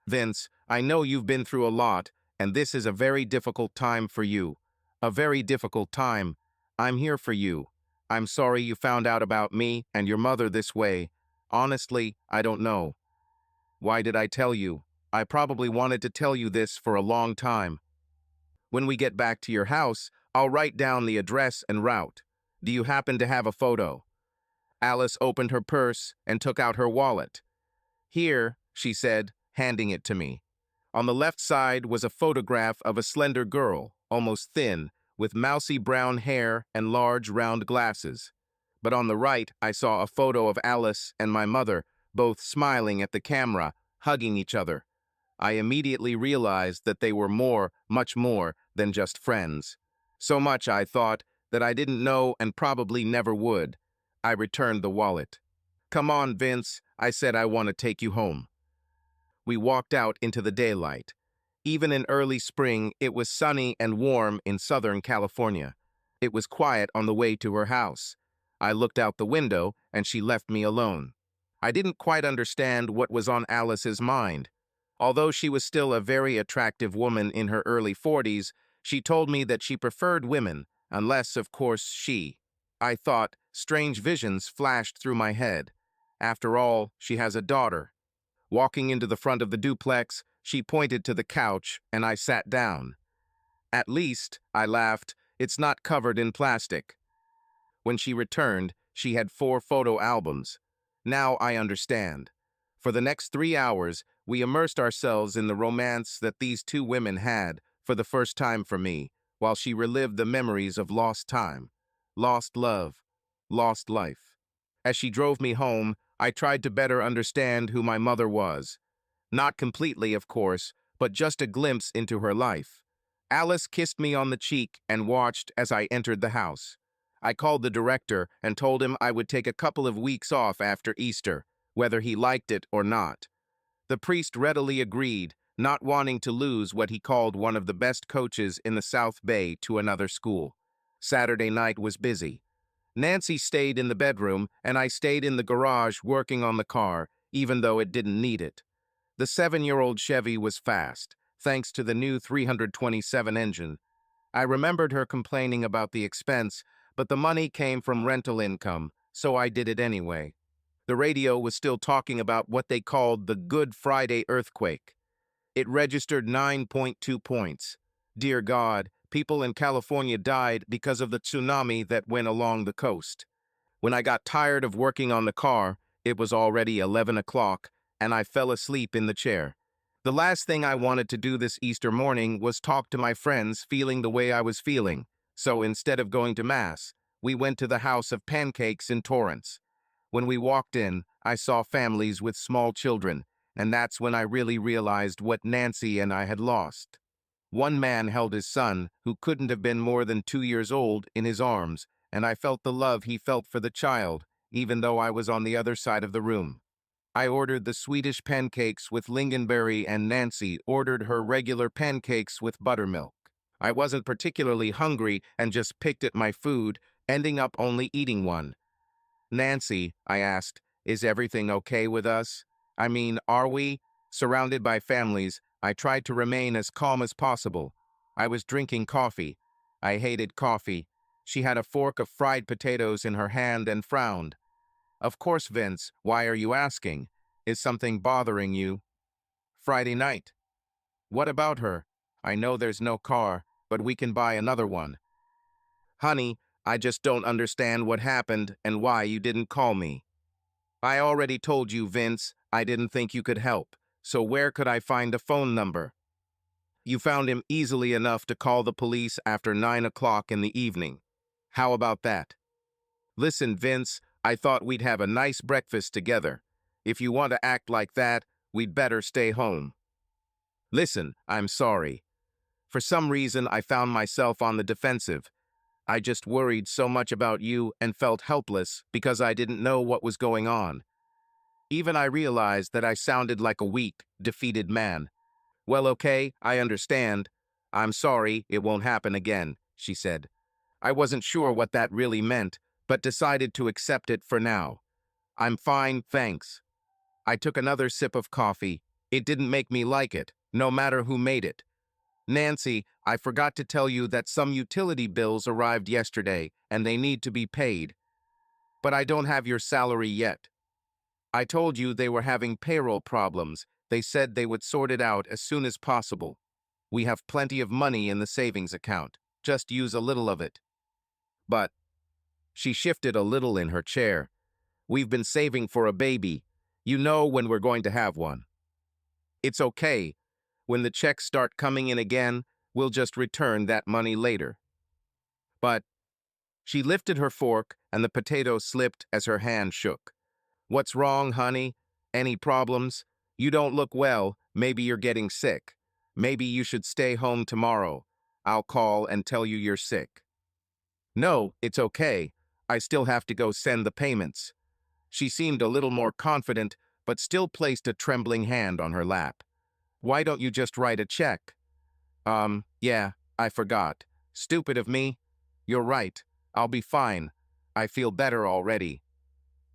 Vince, I know you've been through a lot, and this is a very difficult time for you. A very difficult time. I'm here for you. I'm sorry you found out about me and your mother this way. Honestly, I don't know. Why did I tell you? I probably wanted to tell you this for a long time. When we get back to your house, I'll write down the address and route. Do you happen to have a photo? Alice opened her purse and took out her wallet. Here, she said, handing it to me. On the left side was a photograph of a slender girl, almost thin, with mousy brown hair and large round glasses. But on the right, I saw a photo of Alice and my mother, both smiling at the camera, hugging each other. I immediately realized that they were more, much more, than just friends. So much, I thought, that I didn't know and probably never would. I returned the wallet. Come on, Vince, I said I want to take you home. We walked out into the daylight. Even in early spring, it was sunny and warm in Southern California. It was quiet on the way to her house. I looked out the window, and she left me alone. I didn't quite understand what was on Alice's mind. Although she was still a very attractive woman in her early 40s, she told me that she preferred women, unless, of course, I thought, strange visions flashed through my head. After all, she has a daughter. Walking into the front of the duplex, she pointed to the couch, and I sat down. At least, I laughed, it's not covered in plastic. When she returned, she had 4 photo albums. Now I understand. For the next 3 hours, we immersed ourselves in the romance that these 2 women had, for the first time for me, while she relived the memories of lost time, lost love, lost life. As she drove me home, I tried to better understand who my mother was. Not completely, of course, but just a glimpse into her life. Alice kissed me on the cheek and watched as I entered the house. I called the director and told him I would take a couple of weeks off after Easter, whether he liked it or not. The priest readily agreed, not wanting to lose what he called one of the best coaches in the South Bay to another school. Saturday night was busy. Nancy stayed in the bedroom, and I stayed in the garage working on the car, even though it didn't need it. The 7-year-old Chevy was fast, thanks to the new 327 engine. I remembered her complaining about the expense, but the money came from rental income, so I did it anyway. The radio was still talking about what they called the Good Friday earthquake. It registered 9.2 points. Dear God, people in California died because of the tsunami that went along the coast. When I got tired of working on the car, it was already 11 o'clock, and I fell asleep in the chair. The last thing I wanted to do this Easter morning was talk to my friends feeling the way I was feeling, so instead of going to Mass, we went to the House of Pancakes in Torrance. When we walked in, I saw families with small children, and that's when I really realized what Nancy and I had lost. One man held his son, who couldn't have been more than 2 years old, in his arms, and I felt the love he felt for the child, even though I was on the other side of the room. I ordered the Swedish pancakes with lingonberry, and Nancy ordered her regular pancakes with buttermilk. I wasn't particularly hungry and just picked at my food, ending up only eating one. Nancy, I asked, is everything okay with us? I mean, are we? Surrounded by families, I tried to remain as calm as possible. I was drinking coffee. I hated coffee. She had a fork of fried potatoes in her hand and frowned. Of course, Vince, why are you asking? Is something bothering you? Friday night. What about her? I know there's no car, but we can buy another one. Honey, I just don't understand what happened and why you didn't call me. I already told you, Vince, I didn't think you could help. So where could I find a phone number? You found him easily enough to call the police after 9 o'clock in the evening. How about that? Listen, Vince, I thought we'd have a nice breakfast together. If you want to act like that, we'd better stay home. Listen, I'm sorry. For some reason, I found myself on the defensive. I just worried so much about you and felt helpless because I didn't know what was going on. Even I realized that I sounded like a weak, defeated man. Well, okay, I understand. I'm sorry, it won't happen again, she said. I wasn't sure what that really meant, but decided to accept it for now. I'm fine, thanks. I took another sip of coffee. It didn't make me like it, no matter who made it. Nancy, I forgot to tell you that some utility bills arrived yesterday, and they need to be paid. But I don't have your salary yet. I told you they were having payroll problems. They said they would sort it out as soon as possible. We have plenty of money in the savings account. Just use a little of it. But she shifted a little in her chair. We've been saving for a baby. You know when we're going to have one. It's okay. When the checks start coming in again, we'll just return that money later. But she lifted her fork and the potato slipped as her hand shook. What's wrong, honey? Any problems? You don't look well. Maybe you're getting sick. Maybe you should stay home tomorrow. I'll call and tell you you're sick. No, it's okay. I still have to go send the payments. She seemed a little more confident, but still placed a trembling hand on her lap. Why don't you just write a check? Yeah, I forgot. Stupid of me. You're right. I'll be fine. I feel better already.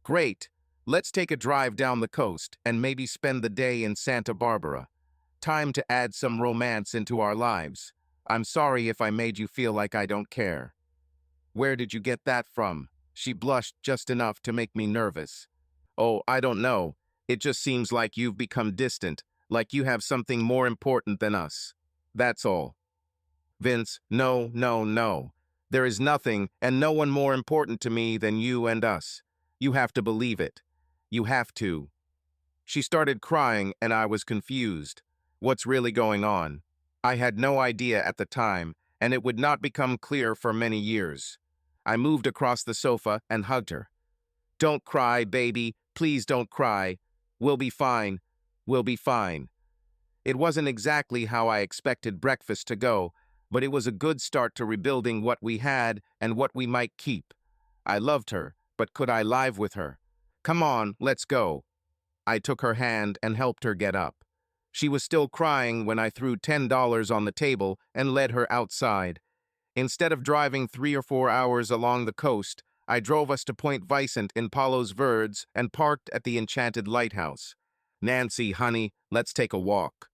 Great. Let's take a drive down the coast and maybe spend the day in Santa Barbara. Time to add some romance into our lives. I'm sorry if I made you feel like I don't care. Where did you get that from? She blushed just enough to make me nervous. Oh, I don't know. It just seems like you've become distant, like you have something more important than us. That's all. Vince, no, no, no. There is nothing and no one more important to me than you and us. You have to believe it. You have to. She started crying and I was confused. What's really going on? I had no idea at the time, and it would not become clear for many years. I moved across the sofa and hugged her. Don't cry, baby. Please don't cry. We'll be fine. We'll be fine. It wasn't exactly how I expected breakfast to go, but it was a good start to rebuilding what we had and what we might keep. I loved her, but could I live with her? Come on, let's go. I took her hand and helped her get up. She was still crying when I threw $10 on the table and led her outside. Instead of driving 3 or 4 hours along the coast, I drove us to Point Vicent in Palos Verdes and parked at the enchanted lighthouse. Nancy, honey, let's take a walk.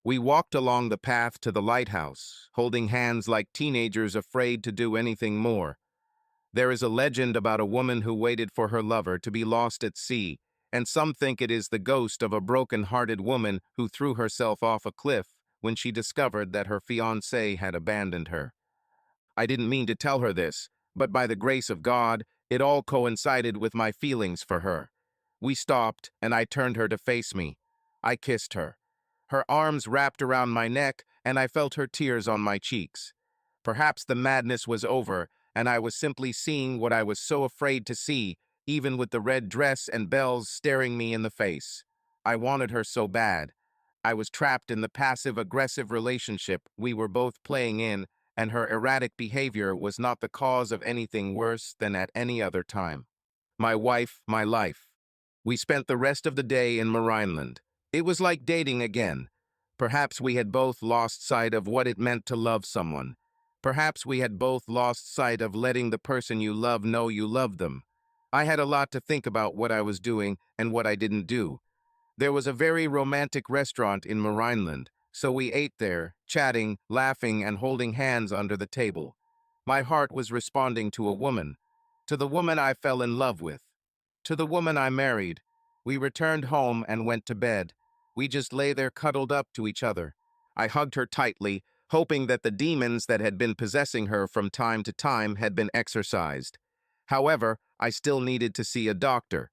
We walked along the path to the lighthouse, holding hands like teenagers afraid to do anything more. There is a legend about a woman who waited for her lover to be lost at sea, and some think it is the ghost of a broken-hearted woman who threw herself off a cliff when she discovered that her fiancé had abandoned her. I didn't mean to tell her this, but by the grace of God, it all coincided with my feelings for her. We stopped, and I turned her to face me. I kissed her. Her arms wrapped around my neck, and I felt her tears on my cheeks. Perhaps the madness was over, and I was simply seeing what I was so afraid to see, even with the red dress and bells staring me in the face. I wanted her so bad. I was trapped in the passive-aggressive relationship we were both playing in, and her erratic behavior was not the cause of anything worse than at any other time. My wife, my life. We spent the rest of the day in Marineland. It was like dating again. Perhaps we had both lost sight of what it meant to love someone. Perhaps we had both lost sight of letting the person you love know you love them. I had a lot to think about what I was doing and what I didn't do. There was a very romantic restaurant in Marineland, so we ate there, chatting, laughing, and holding hands under the table. My heart was responding to a woman, to the woman I fell in love with, to the woman I married. We returned home and went to bed. We just lay there cuddled up to each other. I hugged her tightly, hoping that the demons that had been possessing her from time to time had been exorcised. However, I still needed to see a doctor.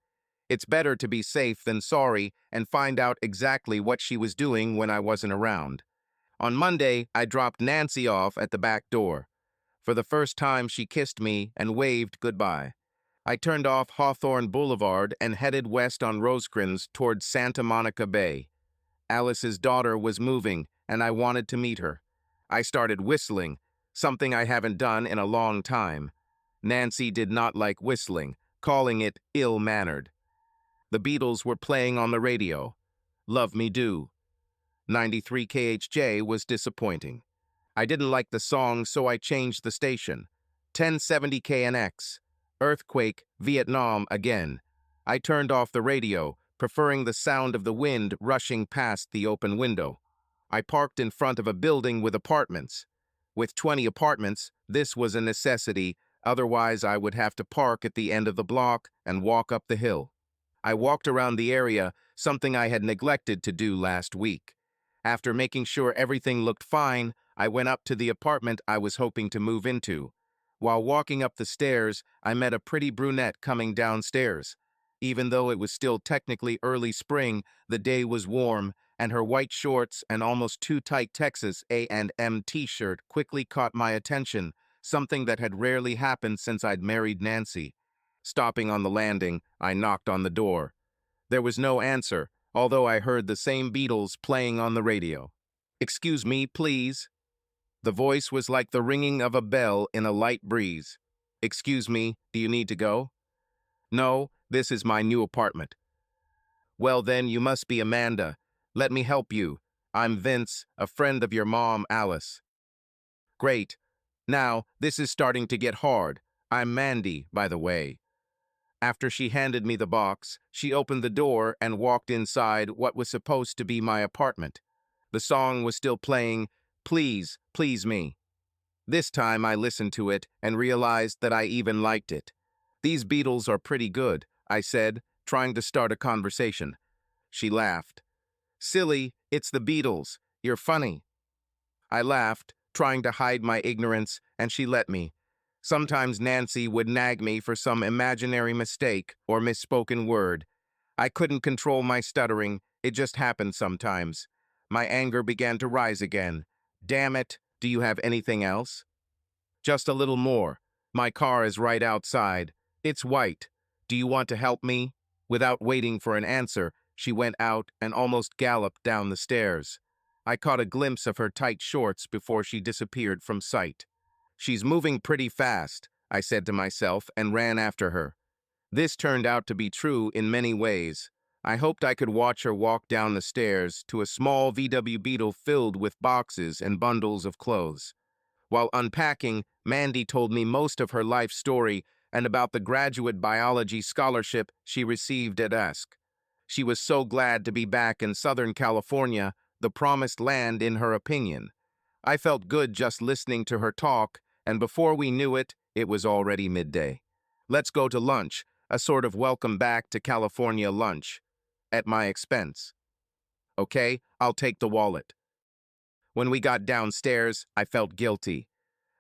It's better to be safe than sorry and find out exactly what she was doing when I wasn't around. On Monday, I dropped Nancy off at the back door. For the first time, she kissed me and waved goodbye. I turned off Hawthorne Boulevard and headed west on Rosecrans toward Santa Monica Bay. Alice's daughter was moving, and I wanted to meet her. I started whistling, something I haven't done in a long time. Nancy did not like whistling, calling it ill-mannered. The Beatles were playing on the radio. Love Me Do. 93 KHJ was disappointing. I didn't like the song, so I changed the station. 1070 KNX. Earthquake, Vietnam again. I turned off the radio, preferring the sound of the wind rushing past the open window. I parked in front of a building with apartments. With 20 apartments, this was a necessity, otherwise I would have to park at the end of the block and walk up the hill. I walked around the area, something I had neglected to do last week. After making sure everything looked fine, I went up to the apartment I was hoping to move into. While walking up the stairs, I met a pretty brunette coming downstairs. Even though it was still technically early spring, the day was warm, and her white shorts and almost too tight Texas A&M t-shirt quickly caught my attention, something that had rarely happened since I'd married Nancy. Stopping on the landing, I knocked on the door. There was no answer, although I heard the same Beatles playing on the radio. "Excuse me, please." The voice was like the ringing of a bell in a light breeze. "Excuse me, do you need to go?" "No, this is my new apartment." "Well then, you must be Amanda. Let me help you. I'm Vince, a friend of your mom, Alice." "Great. Now, this is starting to get hard. I'm Mandy, by the way." After she handed me the box, she opened the door and walked inside what was supposed to be my apartment. The song was still playing, "Please, Please Me." This time I listened to it and realized that I even liked it. "These Beatles are pretty good," I said, trying to start a conversation. She laughed. "Silly, it's the Beatles. You're funny." I laughed, trying to hide my ignorance, and she let me. Sometimes Nancy would nag me for some imaginary mistake or misspoken word. I couldn't control my stuttering, it just happened sometimes. My anger began to rise again. "Damn it, do you have anything else?" "Just a little more. My car is right outside. It's white. Do you want to help me?" Without waiting for an answer, she went out and almost galloped down the stairs. I caught a glimpse of her tight shorts before she disappeared from sight. "She's moving pretty fast," I said to myself and ran after her. This turned out to be true in many ways. I hoped I could watch her walk down the stairs to a small VW Beetle filled with boxes and bundles of clothes. While unpacking, Mandy told me most of her life story and about the graduate biology scholarship she received at USC. She was so glad to be back in Southern California, the promised land in her opinion. I felt good just listening to her talk, and before we knew it, it was already midday. "Let's go to lunch, a sort of welcome back to California lunch. At my expense." "Okay, I'll take the wallet." When we got downstairs, I felt guilty.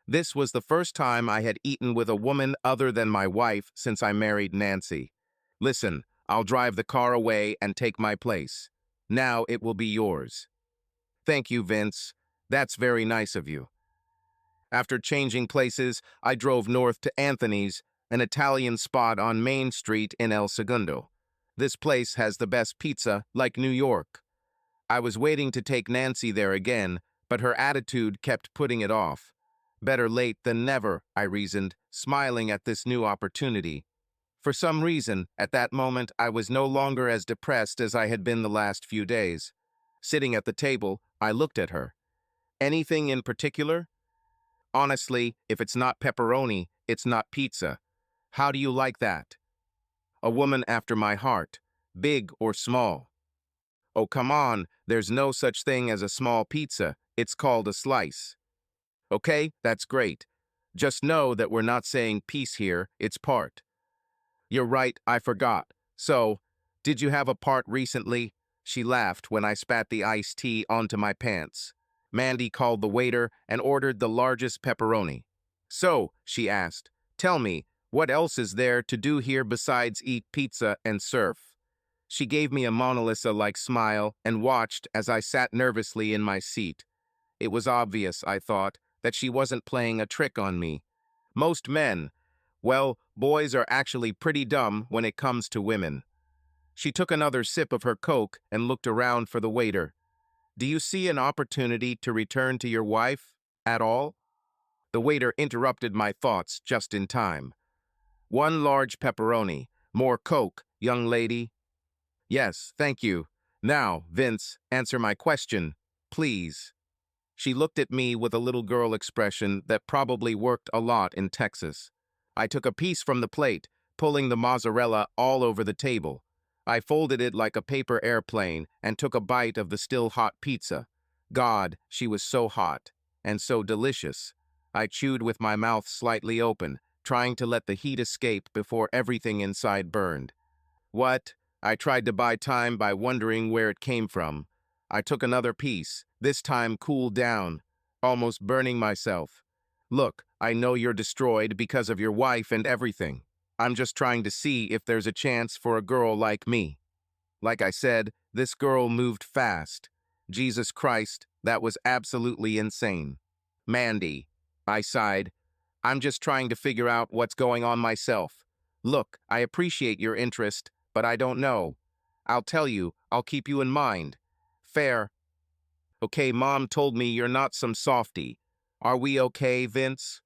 This was the first time I had eaten with a woman other than my wife since I married Nancy. "Listen, I'll drive the car away and take my place. Now it will be yours." "Thank you, Vince. That's very nice of you." After changing places, I drove north to Anthony's, an Italian spot on Main Street in El Segundo. This place has the best pizza, like New York. I was waiting to take Nancy there again, but her attitude kept putting it off. Better late than never, I reasoned, smiling at this new opportunity. For some reason, at that moment, I was no longer as depressed as I had been the last few days. Sitting at the table, I looked at her. "Anything in particular?" "Honestly, if it's not pepperoni, it's not pizza. How do you like that?" "A woman after my heart, big or small." "Oh, come on, there's no such thing as a small pizza. It's called a slice." "Okay, that's great. Just know that we're not saying piece here, it's part." "You're right, I forgot. So, did you have a part recently?" She laughed when I spat the iced tea onto my pants. Mandy called the waiter and ordered the largest pepperoni. "So," she asked, "tell me, What else is there to do here besides eat pizza and surf? She gave me a Mona Lisa-like smile and watched as I sat nervously in my seat. It was obvious, I thought, that she wasn't playing a trick on me. Most men, well, boys are actually pretty dumb when it comes to women. She took another sip of her Coke and looked around for the waiter. Do you see an opportunity to return to your wife at all? The waiter interrupted my thoughts just in time. One large pepperoni. More Coke, young lady. Yes, thank you. Now, Vince, answer my question, please. She looked at me with a little girl expression that probably worked a lot in Texas. I took a piece from the plate, pulling the mozzarella all over the table. I folded it like a paper airplane and took a bite of the still hot pizza. God, she was so hot and so delicious. I chewed with my mouth slightly open, trying to let the heat escape before everything inside burned. What? I tried to buy time by wondering where it came from. I took another piece, this time cooled down, almost burning myself. Look, I know you're destroyed because of your wife and everything. I'm just trying to see if there's a chance for a girl like me. Like I said, this girl moved fast. Jesus Christ, that was absolutely insane. Mandy, I sighed. I'm just trying to figure out what's going on myself. Look, I appreciate your interest, but I don't know. I'll tell you, I'll keep you in mind. Fair. Okay, Mom told me you're not some softy. Are we okay, Vince?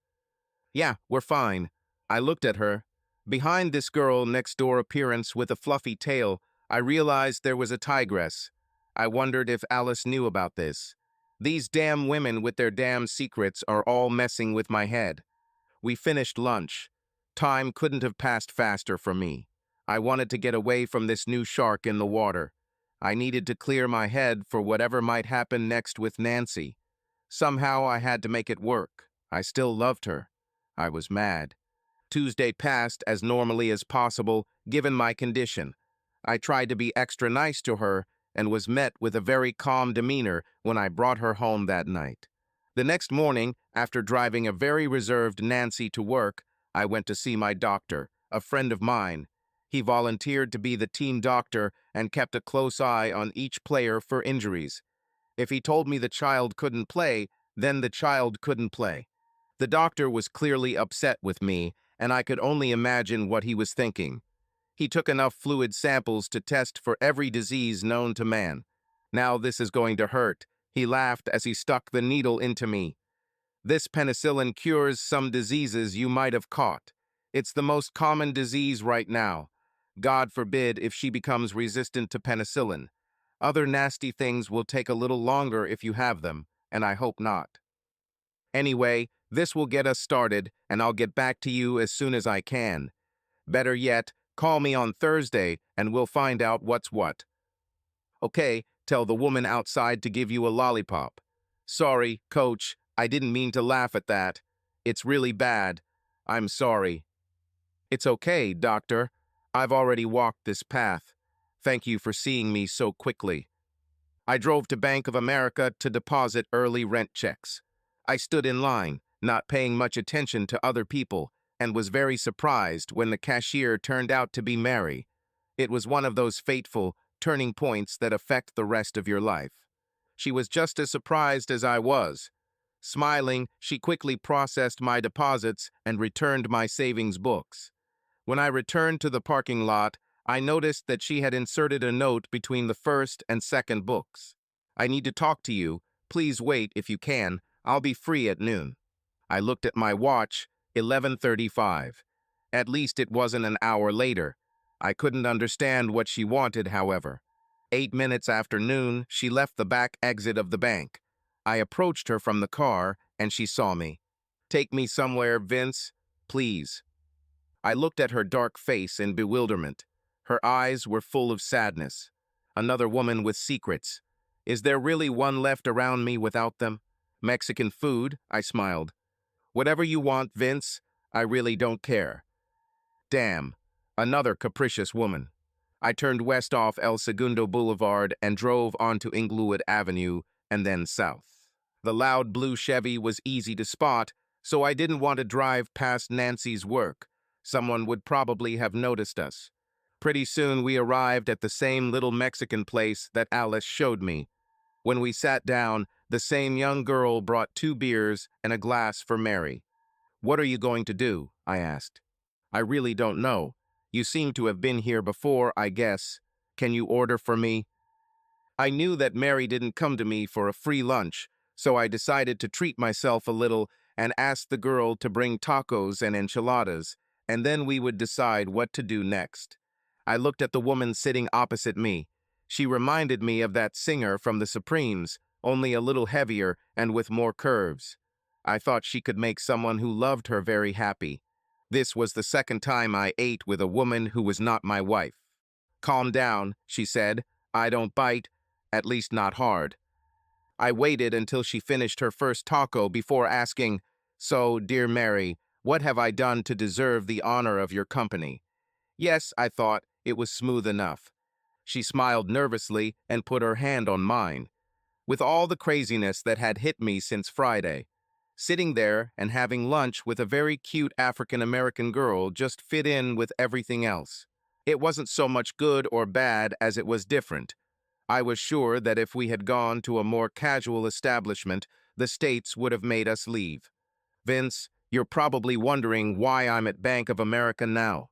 Yeah, we're fine. I looked at her. Behind this girl next door appearance with a fluffy tail, I realized there was a tigress. I wondered if Alice knew about this. These damn women with their damn secrets are all messing with my head. We finished lunch. Time couldn't have passed faster for me. I wanted to get away from this new shark in the water. I needed to clear my head for whatever might happen next with Nancy. Somehow I had to make it work. I still loved her. I was mad. Tuesday passed as normally as possible, given my condition. I tried to be extra nice to her and was met with a very calm demeanor when I brought her home that night. The next morning, after driving a very reserved Nancy to work, I went to see my doctor, a friend of mine. He volunteered to be the team doctor and kept a close eye on each player for injuries. If he told me the child couldn't play, then the child couldn't play. The doctor was clearly upset with me, and I could only imagine what he was thinking. He took enough fluid samples to test for every disease known to man. Now this is going to hurt. He laughed as he stuck the needle into me. This penicillin cures some diseases you might have caught. It's the most common disease right now. God forbid if she becomes resistant to penicillin. Other nasty things will take a little longer if you have them, and I hope not. Anyway, this will get us started, and I'll get back to you as soon as I can. Better yet, call me on Thursday, and we'll find out what's what. Okay, tell the woman outside to give you a lollipop. Sorry, Coach, I didn't mean to laugh at that. It's really bad. I'm sorry. It's okay, Doctor. I've already walked this path. Thank you for seeing me so quickly. I drove to Bank of America to deposit early rent checks. I stood in line, not paying much attention to other people, and was very surprised when the cashier turned out to be Mary. It was one of those fateful turning points that affect the rest of your life. She was just as surprised as I was. Smiling, she quickly processed my deposits and returned my savings books. When I returned to the parking lot, I noticed that she had inserted a note between the first and second books. I need to talk to you. Please wait if you can. I'll be free at noon. I looked at my watch, 11:35. At least it wasn't an hour later. I couldn't understand what she wanted, however. 8 minutes after noon, she left the back exit of the bank. I approached her from the car, and she saw me. Take me somewhere, Vince, please. I looked at her dark face in bewilderment. Her eyes were full of sadness. Another woman with secrets. Is there really one left around me without them? Mexican food, I smiled. Whatever you want, Vince, I really don't care. Damn, another capricious woman. I turned west off El Segundo Boulevard and drove onto Inglewood Avenue and then south. The loud blue Chevy was easy to spot, so I didn't want to drive past Nancy's work. Someone would probably have noticed us. Pretty soon we arrived at the same little Mexican place that Alice showed me. When we sat down, the same young girl brought 2 beers and a glass for Mary. "What are you going to do?" I asked. "I really don't know. You seem to have been here before, I guess. Can you order for me?" I knew that Mary didn't come to me for a free lunch, so I decided to treat myself a little and asked the girl to bring tacos and enchiladas, and then we would decide what to do next. I looked at the woman sitting opposite me. She reminded me of that singer from the Supremes, only a little heavier and with more curves. I thought she could make someone who loved her very happy. This was the second time I ate with a woman who was not my wife. "Calm down," she said. "I don't bite, at least not hard." I waited until she finished her first taco before asking, "So, dear Mary, what have I done to deserve the honor of your company?" Yes, I thought, it was smooth enough. She smiled nervously and put her hand on mine. With all the craziness that had hit me since Friday, sitting there and having lunch with a very cute African-American girl just fit in with everything else. It wasn't so much good or bad as it was different. I was sure that if we had gone to a more casual establishment, the States would have made us leave. "Vince, you're probably wondering why I'm at Bank of America now."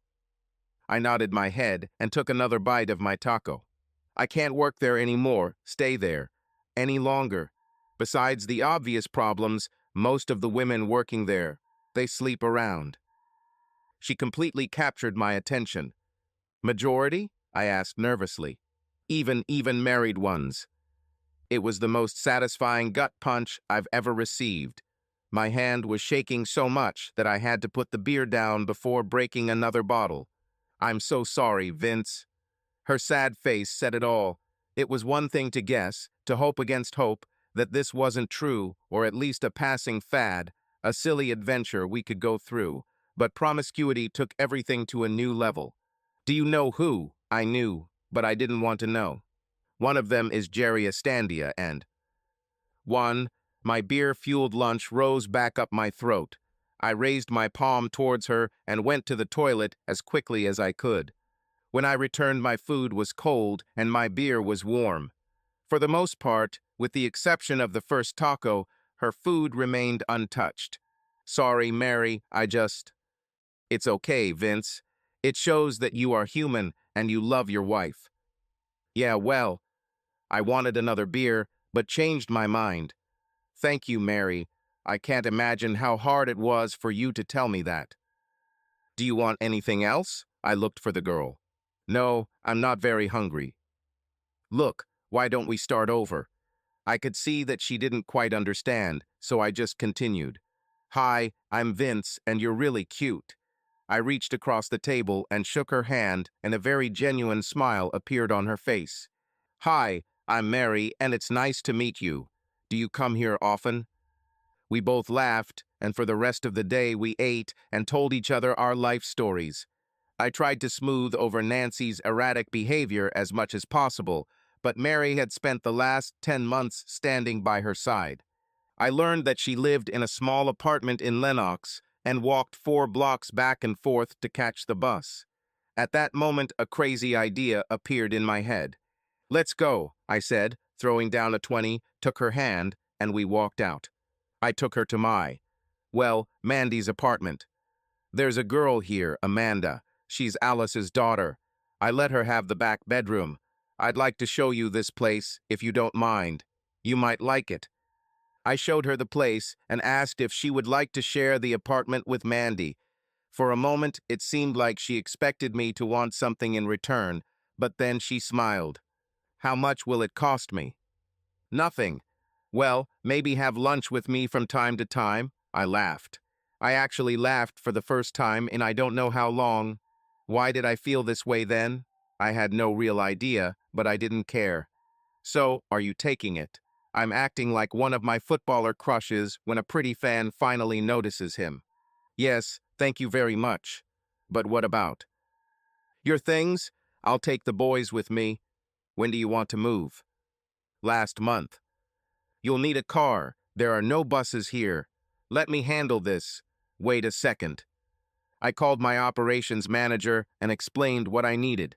I nodded my head and took another bite of my taco. "I can't work there anymore, stay there, any longer. Besides the obvious problems, most of the women working there, they sleep around." She completely captured my attention. "Majority?" I asked nervously. Even married ones." It was the most satisfying gut punch I've ever received. My hand was shaking so much that I had to put the beer down before breaking another bottle. "I'm so sorry, Vince." Her sad face said it all. It was one thing to guess, to hope against hope, that this wasn't true, or at least a passing fad, a silly adventure we could go through. But promiscuity took everything to a new level. "Do you know who?" I knew, but I didn't want to know. "One of them is Jerry Estandia and—" My beer-fueled lunch rose back up my throat. I raised my palm towards her and went to the toilet as quickly as I could. When I returned, my food was cold and my beer was warm. For the most part, with the exception of the first taco, her food remained untouched. "Sorry, Mary, It's okay, Vince. It shows that you are human and you love your wife." "Yeah, well, I wanted another beer, but changed my mind." "Thank you, Mary. I can't imagine how hard it was for you to tell me that." "Do you want anything else?" I looked for the girl. "No, I'm not very hungry." "Look, why don't we start over?" I could see that she didn't quite understand, so I just continued. "Hi, I'm Vince, and you're really cute." I reached across the table and shook her hand, and a very genuine smile appeared on her face. "Hi, I'm Mary, and it's nice to meet you. Do you come here often?" We both laughed, and for the rest of the day we ate and told each other our life stories. I tried to smooth over Nancy's erratic behavior as much as possible, but Mary had spent the last 10 months standing by her side. I learned that she lived in a small apartment in Lenox and walked 4 blocks back and forth to catch the bus. At that moment, a crazy idea appeared in my head. "Let's go," I said, throwing down a 20, took her hand, and we walked out. I took her to Mandy's apartment. "There's a girl here, Amanda. She's Alice's daughter. I let her have the back bedroom. I'd like to show you this place, if you don't mind. You might like it." I showed her the place and asked if she would like to share the apartment with Mandy. For a moment, it seemed like she expected me to want something in return, but then she smiled. "How much will it cost me?" "Nothing." "Well, maybe have lunch with me from time to time?" I laughed. I actually laughed for the first time in I don't know how long. Why did I feel this way then? I had no real idea, but I didn't care. "So, are you taking it?" I'm acting like one of my footballer crushes when a pretty fan finally notices him. "Yes, thank you very much." "But what about?" "Your things? I'll take the boys with me." "When do you want to move?" "Last month." "You'll need a car. There are no buses here." "Let me handle this." "Wait a second." I called my operations manager and explained what I needed.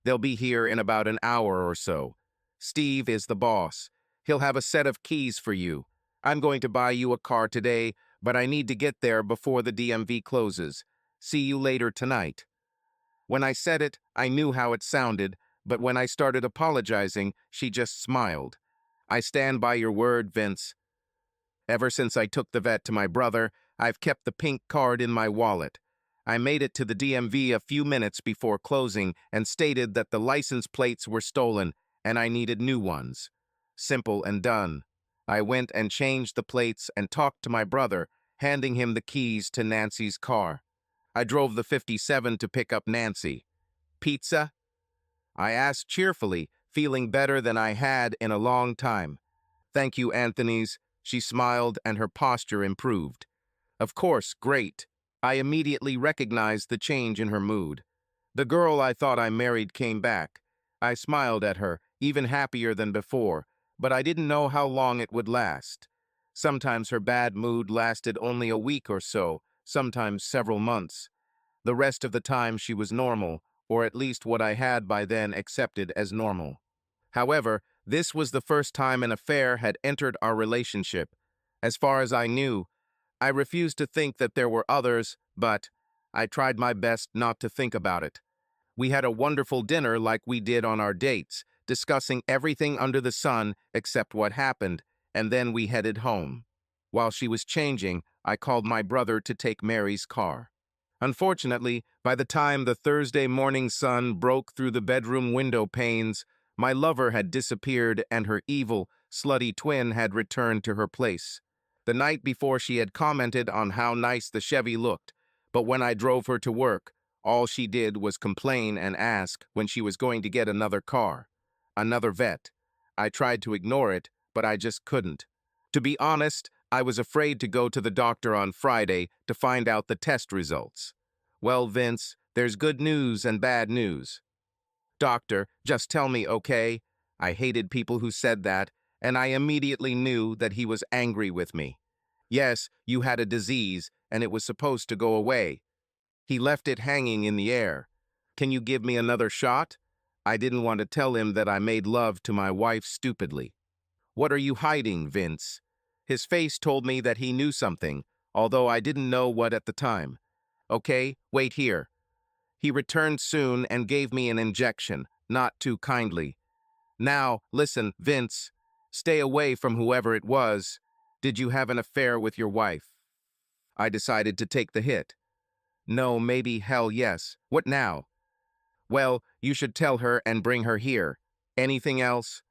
They'll be here in about an hour or so. Steve is the boss. He'll have a set of keys for you. I'm going to buy you a car today, but I need to get there before the DMV closes. See you later tonight. When I said it, I knew how it sounded, but when I started apologizing, she just smiled. I stand by your word, Vince. Ever since I took the vet to my brother, I've kept the pink card in my wallet. I made it to the DMV a few minutes before closing and stated that the license plates were stolen and I needed new ones. Simple and done. I went and changed the plates and talked to my brother, handing him the keys to Nancy's car. I drove the 57 to pick up Nancy. Pizza? I asked cheerfully, feeling better than I had in a long time. Thank you, Anthony's. She smiled and her posture improved. Of course, great. I immediately recognized the change in her mood. The girl I thought I married came back. I smiled at her, even happier than before, but I didn't know how long it would last. Sometimes her bad mood lasted only a week or so, sometimes several months. The rest of the time she was normal, or at least what I had by then accepted as normal. However, this was the first time an affair had entered our relationship. As far as I knew, I refused to think that there were others, but I tried my best not to think about it. We had a wonderful dinner like we did on our dates, discussing everything under the sun except what happened, and then we headed home. While she was changing, I called my brother to take Mary's car. Unfortunately, by the time the Thursday morning sun broke through the bedroom window panes, my lover had disappeared and her evil, slutty twin had returned to her place. The night before she had commented on how nice the Chevy looked, but when I drove her to work, all she did was complain and ask when she was going to get another car, another vet. I tried to ignore it, but I just couldn't. To be honest, I was afraid to go to the doctor on Friday to find out the test results. Well, Vince, there's good news and bad news. Doctor, just tell me, okay? I hated people who said that, and I immediately knew that he was angry with me. Yes, you had a disease, and it was supposed to go away. He left it hanging in the air. Can you give me another shot? I didn't want to tell him that I made love to my wife stupidly. What are you hiding, Vince? His face told me that he knew something, although I didn't know what at the time. Okay, wait here. He returned soon and gave me an injection, not too kindly. Now, listen, Vince. Stay away from whoever it was. Did you have an affair with your wife? I decided to take the hit. No, maybe, hell yes. What now? Well, you should tell her and bring her here. Anything else?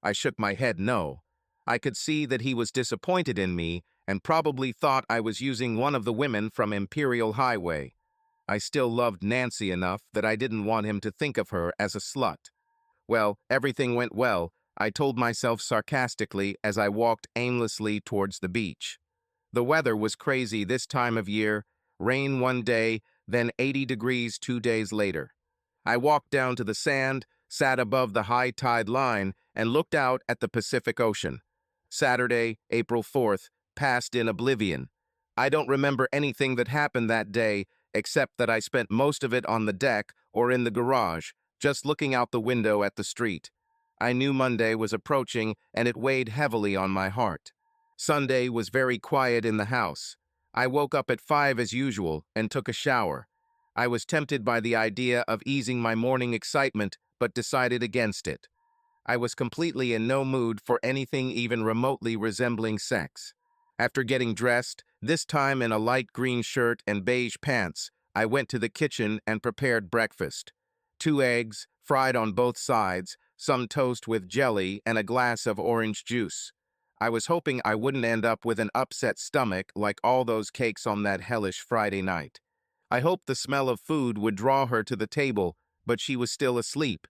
I shook my head no. I could see that he was disappointed in me and probably thought I was using one of the women from Imperial Highway. I still loved Nancy enough that I didn't want him to think of her as a slut. Well, everything went well, I told myself sarcastically as I walked aimlessly towards the beach. The weather was crazy this time of year, rain one day, then 80 degrees 2 days later. I walked down to the sand, sat above the high tide line, and looked out at the Pacific Ocean. Saturday, April 4th, passed in oblivion. I don't remember anything that happened that day, except that I spent most of it on the deck or in the garage, just looking out the window at the street. I knew Monday was approaching, and it weighed heavily on my heart. Sunday was very quiet in the house. I woke up at 5 as usual and took a shower. I was tempted by the idea of easing my morning excitement, but decided against it. I was completely in no mood for anything even remotely resembling sex. After getting dressed, this time in a light green shirt and beige pants, I went to the kitchen and prepared breakfast. 2 eggs, fried on both sides, some toast with jelly, and a glass of orange juice. I was hoping I wouldn't end up with an upset stomach like all those cakes on that hellish Friday night. I hoped the smell of food would draw her to the table, but she was still asleep.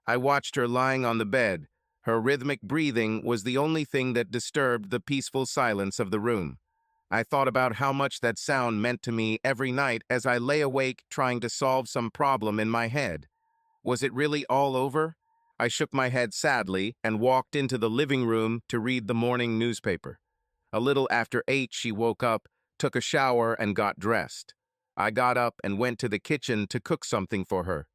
I watched her lying on the bed. Her rhythmic breathing was the only thing that disturbed the peaceful silence of the room. I thought about how much that sound meant to me every night as I lay awake trying to solve some problem in my head. Was it really all over? I shook my head sadly and walked into the living room to read the morning newspaper. A little after 8, she woke up, took a shower, and got dressed. I got up and went to the kitchen to cook something for her.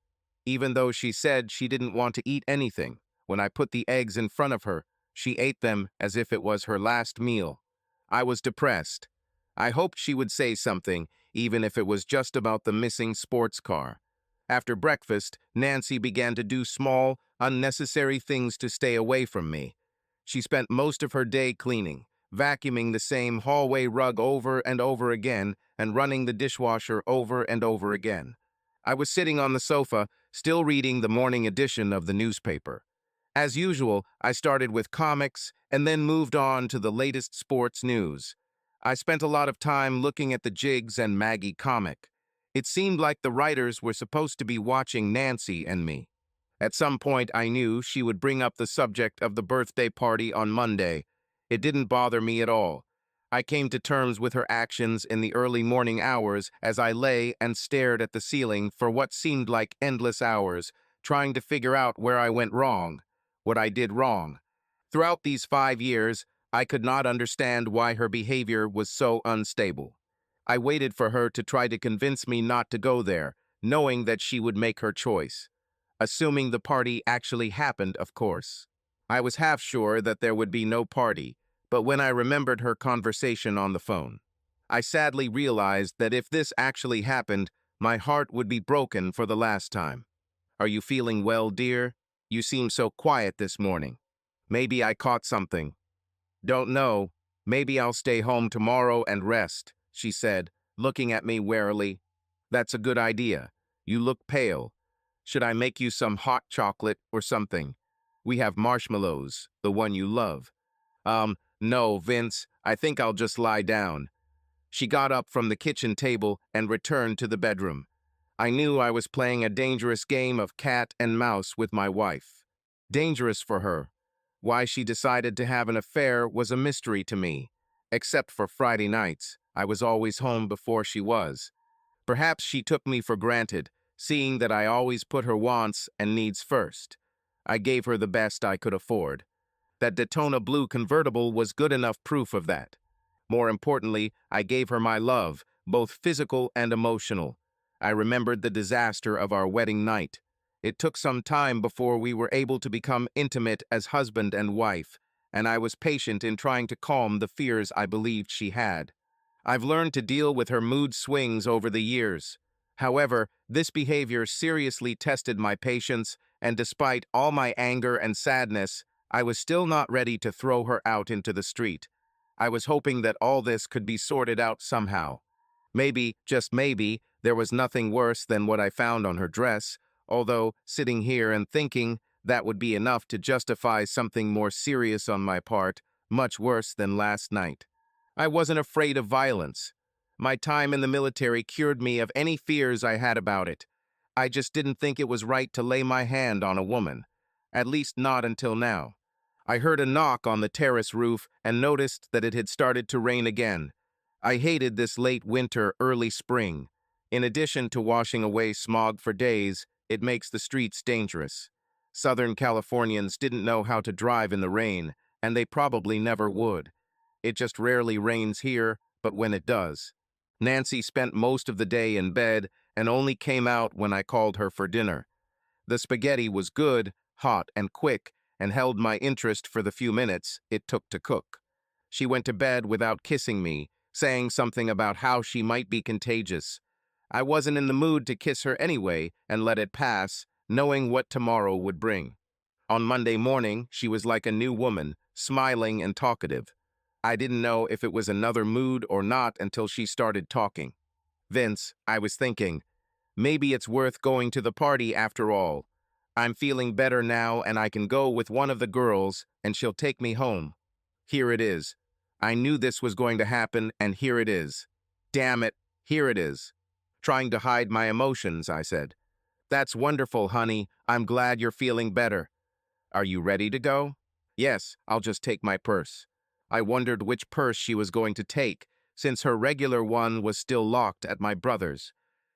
Even though she said she didn't want to eat anything, when I put the eggs in front of her, she ate them as if it was her last meal. I was depressed. I hoped she would say something, even if it was just about the missing sports car. After breakfast, Nancy began to do small, unnecessary things to stay away from me. She spent most of her day cleaning, vacuuming the same hallway rug over and over again, and running the dishwasher over and over again. I was sitting on the sofa, still reading the morning edition of the newspaper. As usual, I started with comics and then moved on to the latest sports news. I spent a lot of time looking at the Jigs and Maggie comic. It seemed like the writers were supposed to be watching Nancy and me. At some point, I knew she would bring up the subject of the birthday party on Monday. It didn't bother me at all. I came to terms with her actions in the early morning hours as I lay and stared at the ceiling for what seemed like endless hours, trying to figure out where I went wrong, what I did wrong. Throughout these 5 years, I could not understand why her behavior was so unstable. I waited for her to try to convince me not to go there, knowing that she would make her choice. Assuming the party actually happened, of course. I was half sure that there would be no party, but when I remembered her conversation on the phone, I sadly realized that if this actually happened, my heart would be broken for the last time. Are you feeling well, dear? You seem so quiet this morning. Maybe I caught something. Don't know. Maybe I'll stay home tomorrow and rest, she said, looking at me warily. That's a good idea. You look pale. Should I make you some hot chocolate or something? We have marshmallows, the one you love. No, Vince, I think I'll just lie down. She got up from the kitchen table and returned to the bedroom. I knew I was playing a dangerous game of cat and mouse with my wife. Dangerous for her. Why she decided to have an affair was a mystery to me. Except for Friday nights, I was always home before she was. Perhaps she took me for granted, seeing that I always put her wants and needs first. I gave her the best I could afford. That Daytona blue convertible was good enough proof of that. More importantly, I gave her my love, both physical and emotional. I remembered the disaster of our wedding night. It took some time before we were able to become intimate as husband and wife, and I was patient in trying to calm the fears I believed she had. I've learned to deal with her mood swings over the years. However, this behavior seriously tested my patience, and despite all my anger and sadness, I was still not ready to throw her out into the street. I was hoping that all this could be sorted out somehow. Maybe, just maybe, there was nothing worse than what I found on her dress, although, sitting here and thinking, that would be enough to justify something more serious on my part, much worse than last night. I wasn't afraid of violence. My time in the military cured me of any fears I had about it. I just didn't think it was right to lay my hand on a woman. At least not until now. I heard a knock on the terrace roof and noticed that it had started to rain again. I hated this late winter, early spring. In addition to washing away smog for days, it makes the streets dangerous. Southern Californians didn't know how to drive in the rain, and they probably never would. It just rarely rains here, but when it does. Nancy spent most of the day in bed and only came out when I called her for dinner. The spaghetti was good, hot, and quick, and held my interest for the few minutes it took to cook. She went to bed without kissing me, saying something about how she might be contagious. I wasn't in the mood to kiss her anyway and let it pass, knowing what tomorrow would bring. On Monday morning, she was like a new woman, smiling and talkative. I didn't know if it was another mood or not until she started talking. Vince, I was thinking, maybe it's worth going to the party after all. I'm feeling better now and I can go with one of the girls and she'll take me home. Here it is. I knew this was going to happen and here it is. Damn it, here it is. Trying to hide my emotions, I said. That's wonderful, honey. I'm glad you're feeling better. Are you ready to go? Yes, I'll just take my purse. I wondered which purse she was going to take, since her regular one was still locked at my brother's.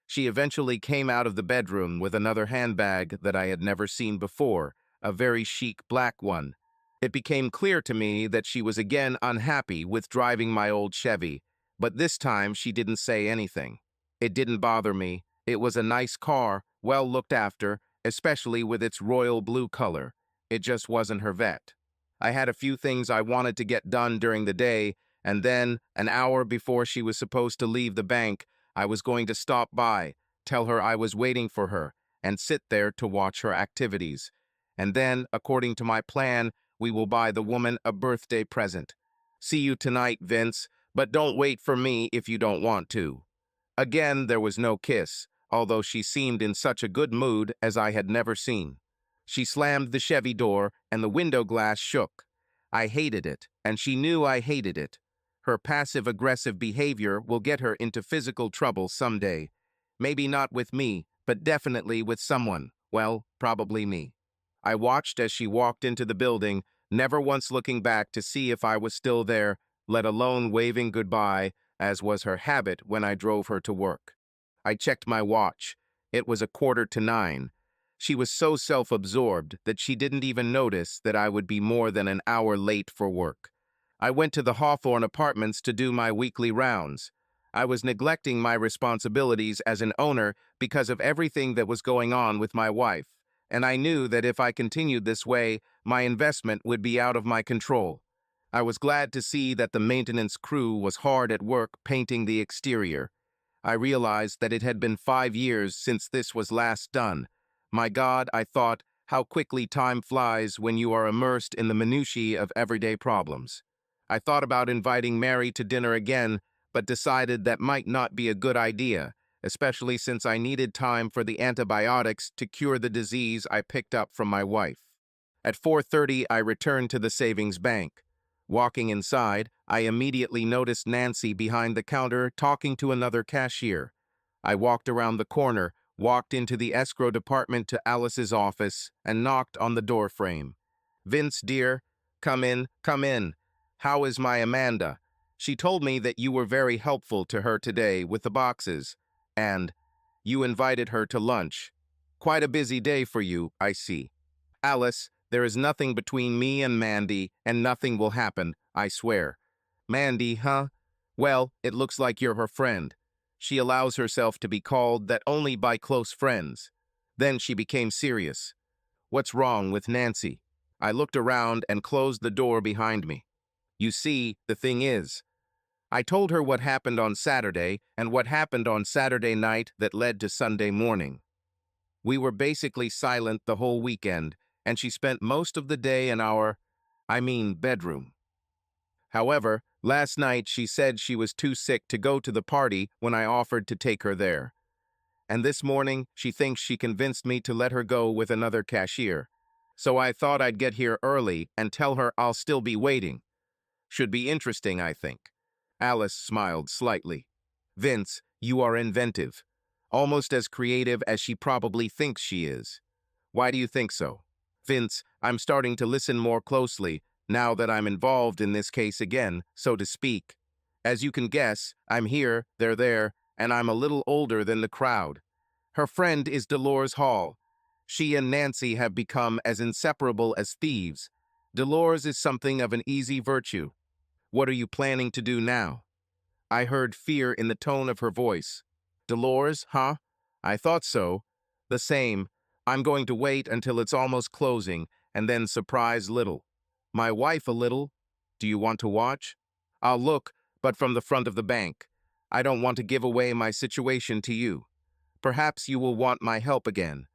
She eventually came out of the bedroom with another handbag that I had never seen before, a very chic black one. It became clear to me that she was again unhappy with driving my old Chevy, but this time she didn't say anything. It didn't bother me. It was a nice car, well looked after, especially with its royal blue color. It just wasn't her vet. I had a few things I wanted to get done during the day, and then, an hour before she was supposed to leave the bank, I was going to stop by, tell her I was waiting for her, and sit there to watch her activities. And then, according to my plan, we will buy the woman a birthday present. See you tonight, Vince, but don't wait for me if you don't want to. Again, there was no kiss, although she seemed in such a good mood as I had never seen. She slammed the Chevy door, and the window glass shook. I hated it, and she knew I hated it. Her passive-aggressive behavior will get her into physical trouble someday. Maybe not with me, but definitely with someone. Well, probably me. I watched as she walked into the building, never once looking back to see if I was still there, let alone waving goodbye, as was her habit when I drove her to work. I checked my watch. It was 8:45. She was so self-absorbed that she didn't even notice that I would be more than an hour late for work. I went to the Hawthorne Apartments to do my weekly rounds. I was neglecting my responsibilities as an owner because of everything that was going on with my wife, and I knew that if I continued this way, my investment would be out of my control. I was glad to see that the maintenance crew was hard at work painting the exterior. I realized that it had been 5 years since this was last done. My God, I thought, how quickly time flies when you are immersed in the minutiae of everyday problems. I thought about inviting Mary to dinner again, but decided that might not be a good idea, especially since I needed time for the antibiotics to cure the disease I picked up from my wife. At 4:30, I returned to the savings bank. Walking inside, I immediately noticed Nancy behind the counter talking to another cashier. I walked around the corner, walked into the escrow department to Alice's office, and knocked on the door frame. "Vince, dear, come in, come in. How is my Amanda? She told me that you were very helpful to her today with the boxes, and you invited her to lunch. Quite a busy day for you, I see. Alice, there is nothing between me and Mandy, and nothing will happen, I swear." "Mandy, huh? Well, it looks like you're her friend. She allows herself to be called that only by close friends." Then she became serious. "What's wrong with Nancy?" I looked around and closed the door behind me. "You see, the thing is, I told her what happened on Saturday and what happened on Saturday night that led to Sunday morning. We were basically silent the whole weekend, and she spent most of the day in our, bedroom. However, last night she said she was too sick to go to the party when I offered to take her there. And this morning, she thinks she convinced me to let her go with another cashier. So I thought I'd get here early and tell her I'll still be waiting. Should be interesting, I think." Alice smiled slightly. "Vince, you are inventive. Almost as creative as she probably thinks she is. Why do you think so?" "Vince, I'm starting to listen more closely, now that I'm involved in this case again, so to speak. As you can guess, I'm here, they're there, and I'm a little older than the crowd. Her friend is Dolores Hall. She and Nancy have become as inseparable as thieves. Dolores is something of an easy virtue. What are you planning to do now?" I heard fear in the tone of her voice. "Dolores, huh? I thought so. The same. I'm going to wait until it's almost closing, and then surprise Little. My wife a little. Do you want to watch? I'll look, but from the front of the bank. I don't want to give away my situation to you. Perhaps you will want my help again.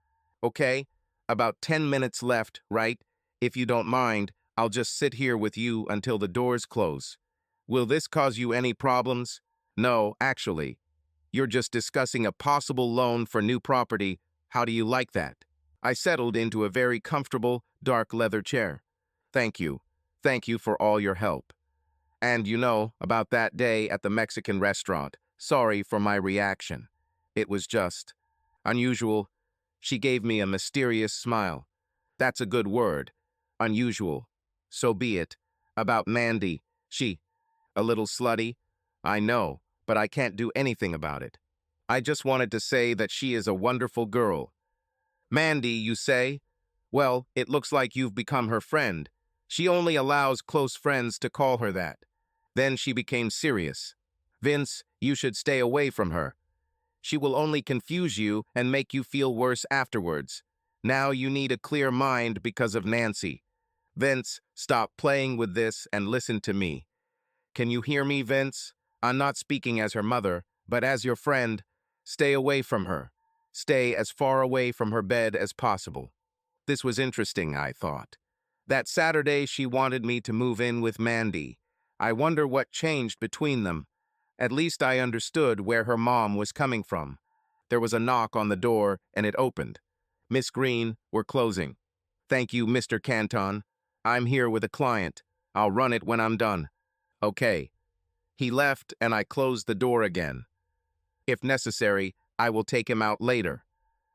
Okay? About 10 minutes left, right? If you don't mind, I'll just sit here with you until the doors close. Will this cause you any problems?" "No, actually. You're just discussing a possible loan for new property. How do you like that?" I settled into a very comfortable, dark leather chair. "Thank you. Thank you for all your help. And about that day at the Mexican restaurant. Sorry for my reaction. It was just unusual." She gave me a mysterious smile. "That's a good word. Unusual. So be it. About Mandy. A little slutty. I know, but I can't do anything about it. I just wanted to say that she is a wonderful girl." "Mandy, you say? Well, it looks like you've become her friend. She only allows close friends to call her that." Then she became serious. "Vince, you should stay away from her. She will only confuse you and make you feel worse afterwards. Now you need a clear mind because of Nancy. Vince, stop playing with this and listen to me. Can you hear me, Vince? I'm not speaking as her mother, but as your friend. Stay away from her. Stay as far away from her bed as possible. This was interesting, I thought. That Saturday, she wanted me to move in with Mandy. I wonder what changed between them. At least I understood where her mom was coming from. There was a knock on the door, and it opened. Miss Green, we're closing. Thank you, Mr. Canton. I'm here with a client. I'll run it when I'm done. Okay. He left, and I closed the door again. If necessary, I will take him out later.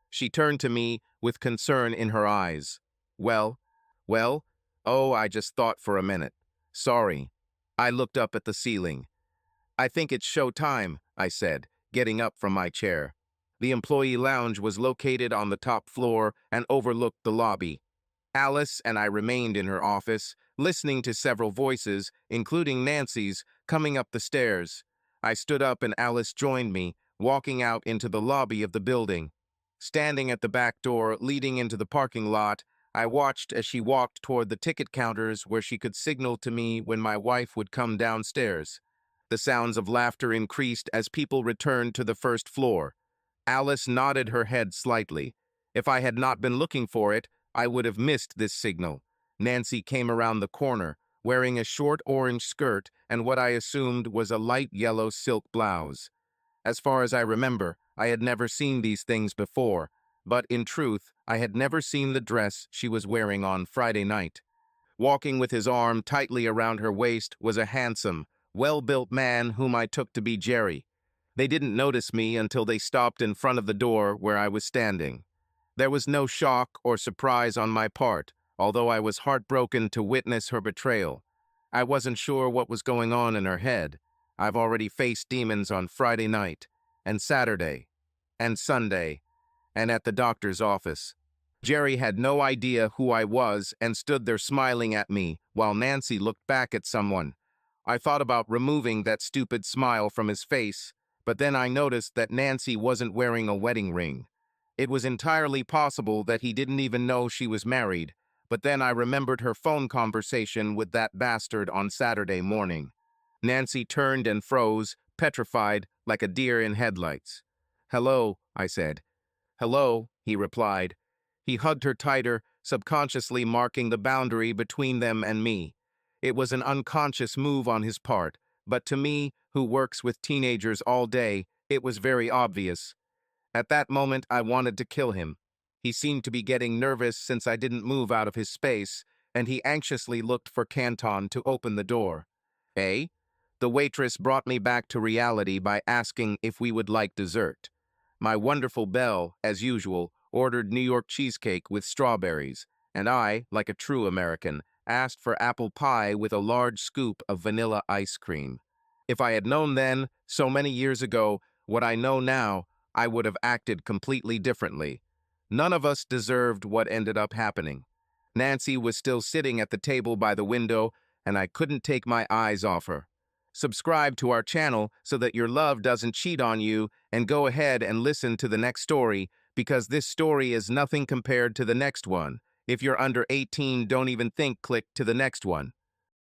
She turned to me with concern in her eyes. Well? Well? Oh, I just thought for a minute. Sorry. I looked up at the ceiling. I think it's show time, I said, getting up from my chair. The employee lounge was located on the top floor and overlooked the lobby. Alice and I remained in her office, listening to several voices, including Nancy's, coming up the stairs. I stood up and Alice joined me, walking out into the lobby of the building. Standing at the back door leading into the parking lot, I watched as she walked toward the ticket counters where she could signal to me when my wife would come downstairs. The sounds of laughter increased as people returned to the first floor. Alice nodded her head slightly. If I had not been looking for it, I would have missed this signal. Nancy came around the corner, wearing a short orange skirt and what I assumed was a light yellow silk blouse. As far as I remember, I had never seen these things before, but in truth, I had never seen the dress she was wearing on Friday night. Walking with his arm tightly around her waist was a handsome, well-built man whom I took to be Jerry. They didn't notice me until they stopped in front of the door where I was standing. There was no shock or surprise on my part, although I was heartbroken to witness her betrayal. I wasn't sure what was going on in her head. I've already faced demons on Friday night, and Saturday, and Sunday, and at the doctor's office. Jerry had no idea who I was and stood there smiling at me while Nancy looked back at someone. I thought about removing that stupid smile from his face, but then I noticed that Nancy wasn't wearing a wedding ring. It was entirely possible that he didn't even know she was married, but then I remembered her phone conversation with that bastard on Saturday morning. Nancy turned and froze, petrified, like a deer in headlights. "Hello," I said. "Hello," he replied. He hugged her tighter, subconsciously marking the boundary between them and me. It was an unconscious move on his part, but to me, who works with teenagers all day, it was very obvious. At that moment, I wanted to kill him. He seemed to be getting nervous since I didn't move out of his space, and he anxiously looked for Canton to open the door. Eh? The waitress brought me back to reality by asking if we would like dessert. My wonderful Belle, as usual, ordered New York cheesecake with strawberries, and I, like a true American, asked for apple pie with a large scoop of vanilla ice cream. If I had known then, so many years ago, what I know now, I would have acted completely differently. None of us deserved what ended up happening. Nancy was still sitting at the table by the window, and I couldn't take my eyes off her. Subscribe to our channel so that your love doesn't cheat on you, and go ahead and listen to the next story, because this story is nothing compared to the next one. If you're under 18, don't even think click to the next one.